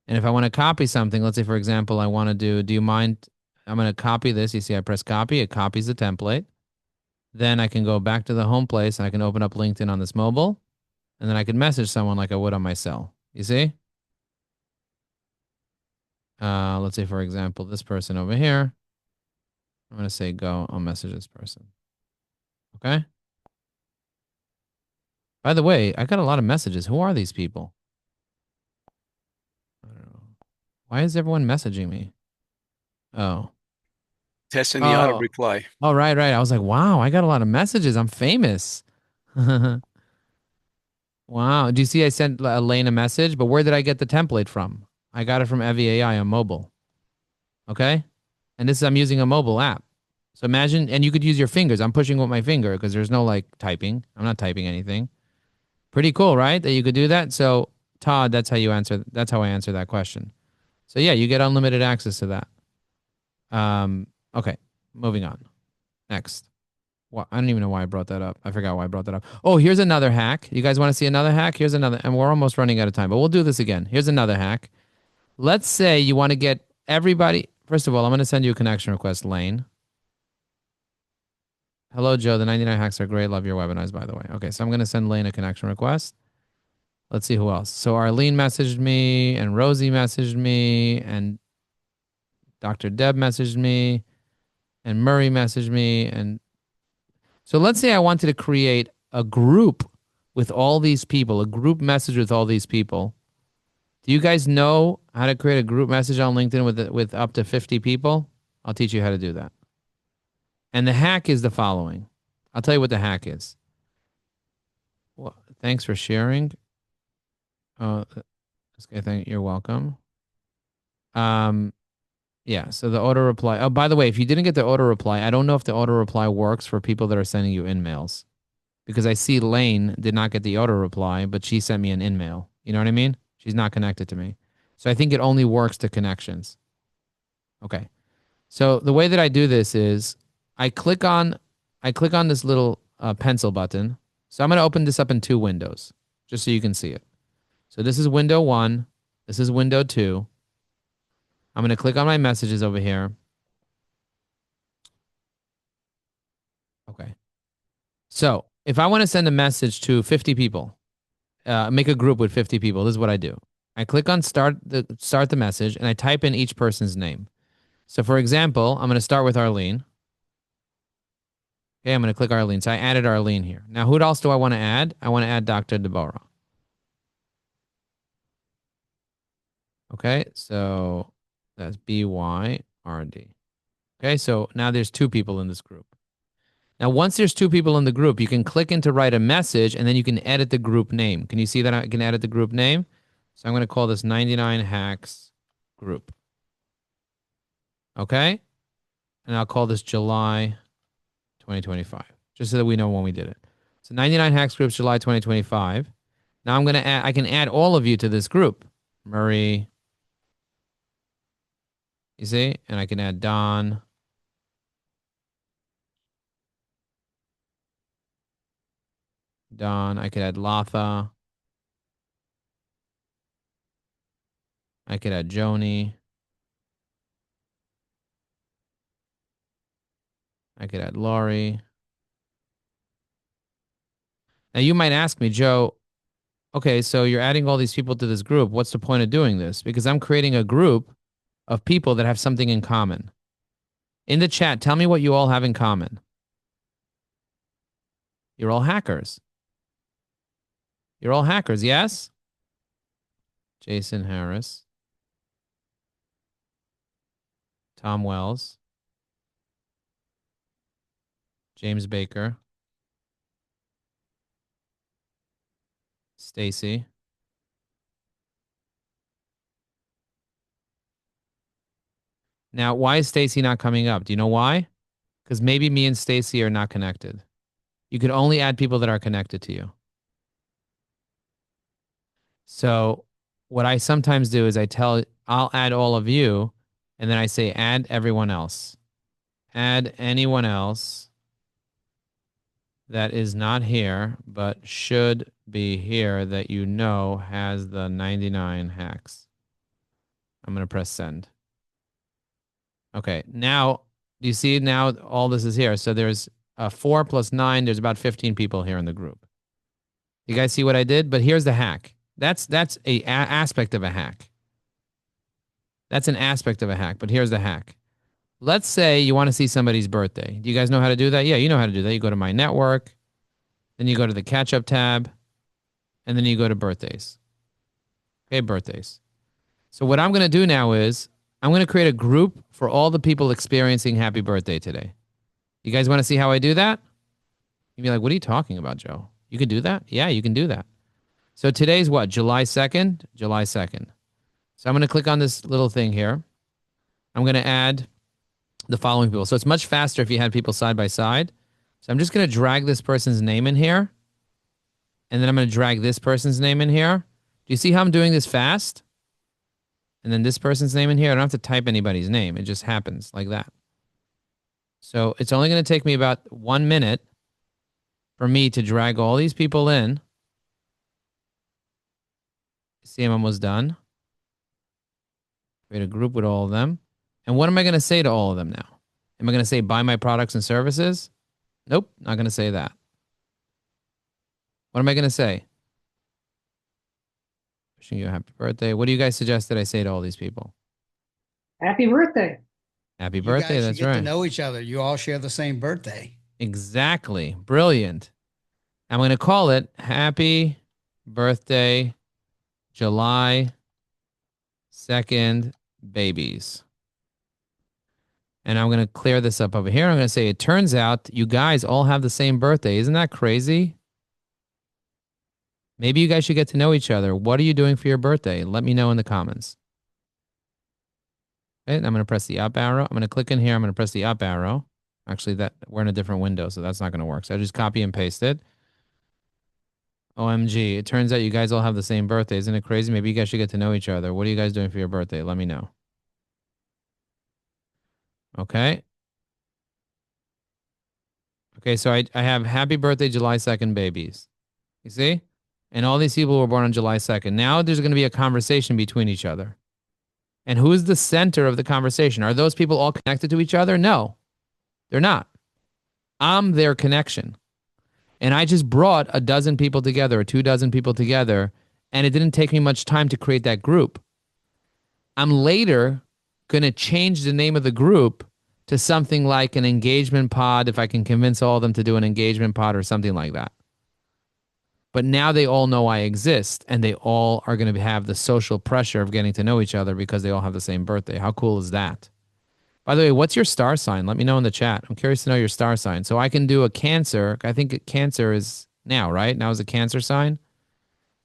And if I want to copy something, let's say, for example, I want to do you mind? I'm going to copy this. You see, I press copy. It copies the template. Then I can go back to the home place and I can open up LinkedIn on this mobile. And then I can message someone like I would on my cell. You see? Let's say, for example, this person over here. I'm going to say go. I'll message this person. Okay. By the way, I got a lot of messages. Who are these people? I don't know. Why is everyone messaging me? Oh. Testing the auto Oh. reply. Oh, right. I was like, wow, I got a lot of messages. I'm famous. Wow. Do you see I sent Elaine a message? But where did I get the template from? I got it from evyAI on mobile. Okay. And this is, I'm using a mobile app. So imagine, and you could use your fingers. I'm pushing with my finger because there's no like typing. I'm not typing anything. Pretty cool, right? That you could do that. So Todd, that's how I answer that question. So yeah, you get unlimited access to that. Okay, moving on. Next. Well, I don't even know why I brought that up. I forgot why I brought that up. Oh, here's another hack. You guys want to see another hack? Here's another, and we're almost running out of time, but we'll do this again. Here's another hack. Let's say you want to get everybody. First of all, I'm going to send you a connection request, Lane. Hello, Joe. The 99 hacks are great. Love your webinars, by the way. Okay, so I'm going to send Lane a connection request. Let's see who else. So Arlene messaged me, and Rosie messaged me, and Dr. Deb messaged me, and Murray messaged me. And so let's say I wanted to create a group with all these people, a group message with all these people. Do you guys know how to create a group message on LinkedIn with up to 50 people? I'll teach you how to do that. And the hack is the following. I'll tell you what the hack is. Well, thanks for sharing. You're welcome. Yeah, so the auto reply. Oh, by the way, if you didn't get the auto reply, I don't know if the auto reply works for people that are sending you in-mails. Because I see Lane did not get the auto reply, but she sent me an in-mail. You know what I mean? She's not connected to me. So I think it only works to connections. Okay. So the way that I do this is I click on this little pencil button. So I'm going to open this up in two windows just so you can see it. So this is window 1. This is window 2. I'm going to click on my messages over here. Okay. So if I want to send a message to 50 people, make a group with 50 people, this is what I do. I click on start the message and I type in each person's name. So for example, I'm going to start with Arlene. Okay, I'm going to click Arlene. So I added Arlene here. Now, who else do I want to add? I want to add Dr. Deborah. Okay, so that's BYRD. Okay, so now there's 2 people in this group. Now, once there's 2 people in the group, you can click in to write a message and then you can edit the group name. Can you see that I can edit the group name? So I'm going to call this 99 Hacks Group. Okay, and I'll call this July 2025, just so that we know when we did it. So 99 Hacks Groups, July 2025. Now I'm going to add, I can add all of you to this group. Murray, you see? And I can add Don. I could add Latha. I could add Joni. I could add Laurie. Now you might ask me, Joe, okay, so you're adding all these people to this group. What's the point of doing this? Because I'm creating a group of people that have something in common. In the chat, tell me what you all have in common. You're all hackers. You're all hackers, yes? Jason Harris. Tom Wells. James Baker. Stacy. Now, why is Stacy not coming up? Do you know why? Because maybe me and Stacy are not connected. You could only add people that are connected to you. So what I sometimes do is I'll add all of you, and then I say add everyone else. Add anyone else that is not here, but should be here that you know has the 99 hacks. I'm going to press send. Okay, now, do you see now all this is here? So there's 4 plus 9, there's about 15 people here in the group. You guys see what I did? But here's the hack. That's a aspect of a hack. That's an aspect of a hack, but here's the hack. Let's say you want to see somebody's birthday. Do you guys know how to do that? Yeah, you know how to do that. You go to My Network, then you go to the Catch Up tab, and then you go to Birthdays. Okay, Birthdays. So what I'm going to do now is I'm going to create a group for all the people experiencing happy birthday today. You guys want to see how I do that? You'd be like, what are you talking about, Joe? You can do that? Yeah, you can do that. So today's what? July 2nd? July 2nd. So I'm going to click on this little thing here. I'm going to add the following people. So it's much faster if you had people side by side. So I'm just going to drag this person's name in here. And then I'm going to drag this person's name in here. Do you see how I'm doing this fast? And then this person's name in here. I don't have to type anybody's name. It just happens like that. So it's only going to take me about 1 minute for me to drag all these people in. See, I'm almost done. Create a group with all of them. And what am I going to say to all of them now? Am I going to say buy my products and services? Nope, not going to say that. What am I going to say? Wishing you a happy birthday. What do you guys suggest that I say to all these people? Happy birthday. Happy You birthday, guys should that's get to right. know each other. You all share the same birthday. Exactly. Brilliant. I'm going to call it Happy Birthday July 2nd Babies. And I'm going to clear this up over here. I'm going to say, it turns out you guys all have the same birthday. Isn't that crazy? Maybe you guys should get to know each other. What are you doing for your birthday? Let me know in the comments. Okay, and I'm going to press the up arrow. I'm going to click in here. I'm going to press the up arrow. Actually, that we're in a different window, so that's not going to work. So I just copy and paste it. OMG, it turns out you guys all have the same birthday. Isn't it crazy? Maybe you guys should get to know each other. What are you guys doing for your birthday? Let me know. Okay. Okay, so I have happy birthday July 2nd babies. You see? And all these people were born on July 2nd. Now there's going to be a conversation between each other. And who's the center of the conversation? Are those people all connected to each other? No, they're not. I'm their connection. And I just brought a dozen people together or 24 people together, and it didn't take me much time to create that group. I'm later going to change the name of the group to something like an engagement pod, if I can convince all of them to do an engagement pod or something like that. But now they all know I exist, and they all are going to have the social pressure of getting to know each other because they all have the same birthday. How cool is that? By the way, what's your star sign? Let me know in the chat. I'm curious to know your star sign. So I can do a Cancer. I think Cancer is now, right? Now is a Cancer sign.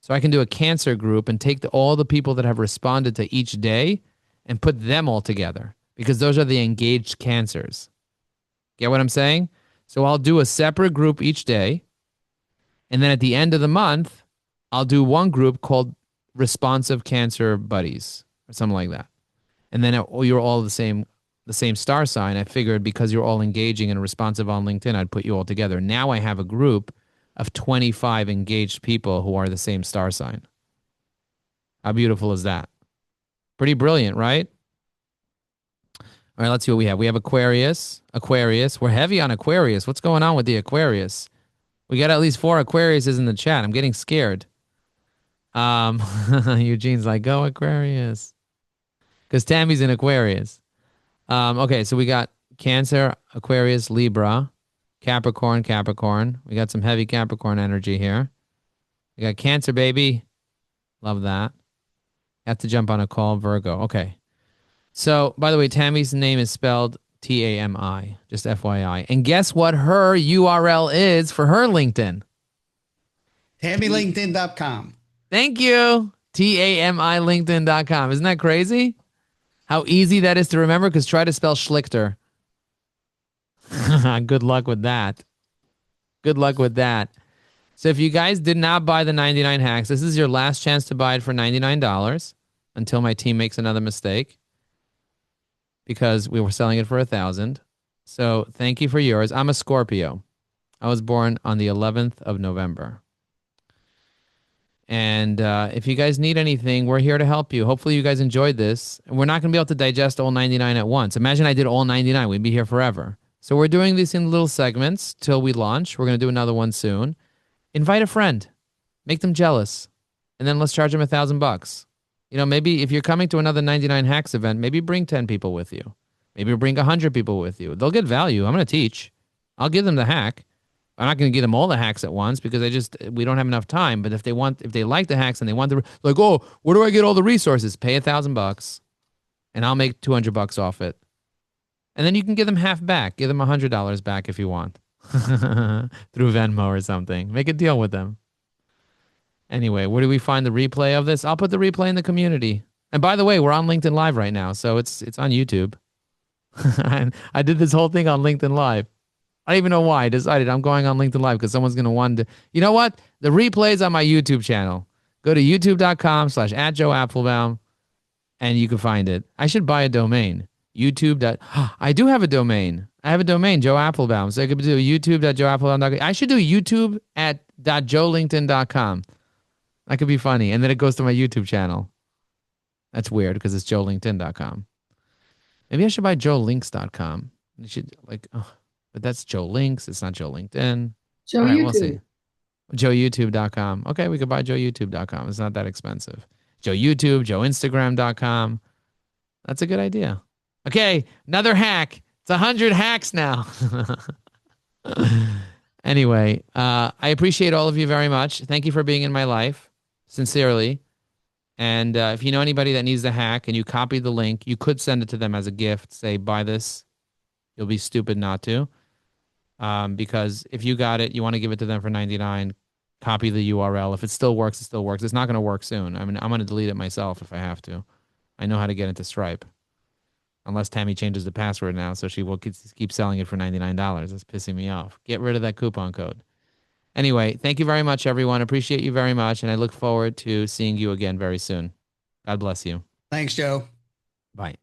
So I can do a Cancer group and take all the people that have responded to each day and put them all together because those are the engaged Cancers. Get what I'm saying? So I'll do a separate group each day. And then at the end of the month, I'll do one group called Responsive Cancer Buddies or something like that. And then you're all the same star sign. I figured because you're all engaging and responsive on LinkedIn, I'd put you all together. Now I have a group of 25 engaged people who are the same star sign. How beautiful is that? Pretty brilliant, right? All right, let's see what we have. We have Aquarius. We're heavy on Aquarius. What's going on with the Aquarius? We got at least 4 Aquariuses in the chat. I'm getting scared. Eugene's like, go Aquarius. Because Tammy's in Aquarius. Okay, so we got Cancer, Aquarius, Libra, Capricorn. We got some heavy Capricorn energy here. We got Cancer, baby. Love that. Have to jump on a call, Virgo. Okay. So, by the way, Tammy's name is spelled Tami, just FYI. And guess what her URL is for her LinkedIn? TammyLinkedIn.com. Thank you. TamiLinkedIn.com. Isn't that crazy? How easy that is to remember? Because try to spell Schlichter. Good luck with that. Good luck with that. So if you guys did not buy the 99 hacks, this is your last chance to buy it for $99 until my team makes another mistake because we were selling it for 1,000. So thank you for yours. I'm a Scorpio. I was born on the 11th of November. And if you guys need anything, we're here to help you. Hopefully you guys enjoyed this. And we're not going to be able to digest all 99 at once. Imagine I did all 99. We'd be here forever. So we're doing these in little segments till we launch. We're going to do another one soon. Invite a friend. Make them jealous. And then let's charge them $1,000. You know, maybe if you're coming to another 99 hacks event, maybe bring 10 people with you. Maybe bring 100 people with you. They'll get value. I'm going to teach. I'll give them the hack. I'm not going to give them all the hacks at once because we don't have enough time. But if they like the hacks and they want like, oh, where do I get all the resources? Pay $1,000 and I'll make $200 off it. And then you can give them half back. Give them $100 back if you want through Venmo or something. Make a deal with them. Anyway, where do we find the replay of this? I'll put the replay in the community. And by the way, we're on LinkedIn Live right now, so it's on YouTube. I did this whole thing on LinkedIn Live. I don't even know why. I decided I'm going on LinkedIn Live because someone's going to want to. You know what? The replay's on my YouTube channel. Go to youtube.com/@JoeApplebaum and you can find it. I should buy a domain. I do have a domain. I have a domain, Joe Applebaum. So I could do youtube.joeapplebaum.com. I should do youtube.joelinkedin.com. That could be funny. And then it goes to my YouTube channel. That's weird because it's joelinkedin.com. Maybe I should buy joelinks.com. You should but that's Joe Links. It's not Joe LinkedIn. Joe All right, YouTube. we'll see. JoeYouTube.com. Okay, we could buy JoeYouTube.com. It's not that expensive. Joe YouTube, JoeInstagram.com. That's a good idea. Okay, another hack. It's 100 hacks now. Anyway, I appreciate all of you very much. Thank you for being in my life, sincerely. And if you know anybody that needs the hack and you copy the link, you could send it to them as a gift. Say, buy this. You'll be stupid not to. Because if you got it, you want to give it to them for $99. Copy the URL. If it still works, it still works. It's not going to work soon. I mean, I'm going to delete it myself if I have to. I know how to get into Stripe. Unless Tammy changes the password now, so she will keep selling it for $99. That's pissing me off. Get rid of that coupon code. Anyway, thank you very much, everyone. Appreciate you very much, and I look forward to seeing you again very soon. God bless you. Thanks, Joe. Bye.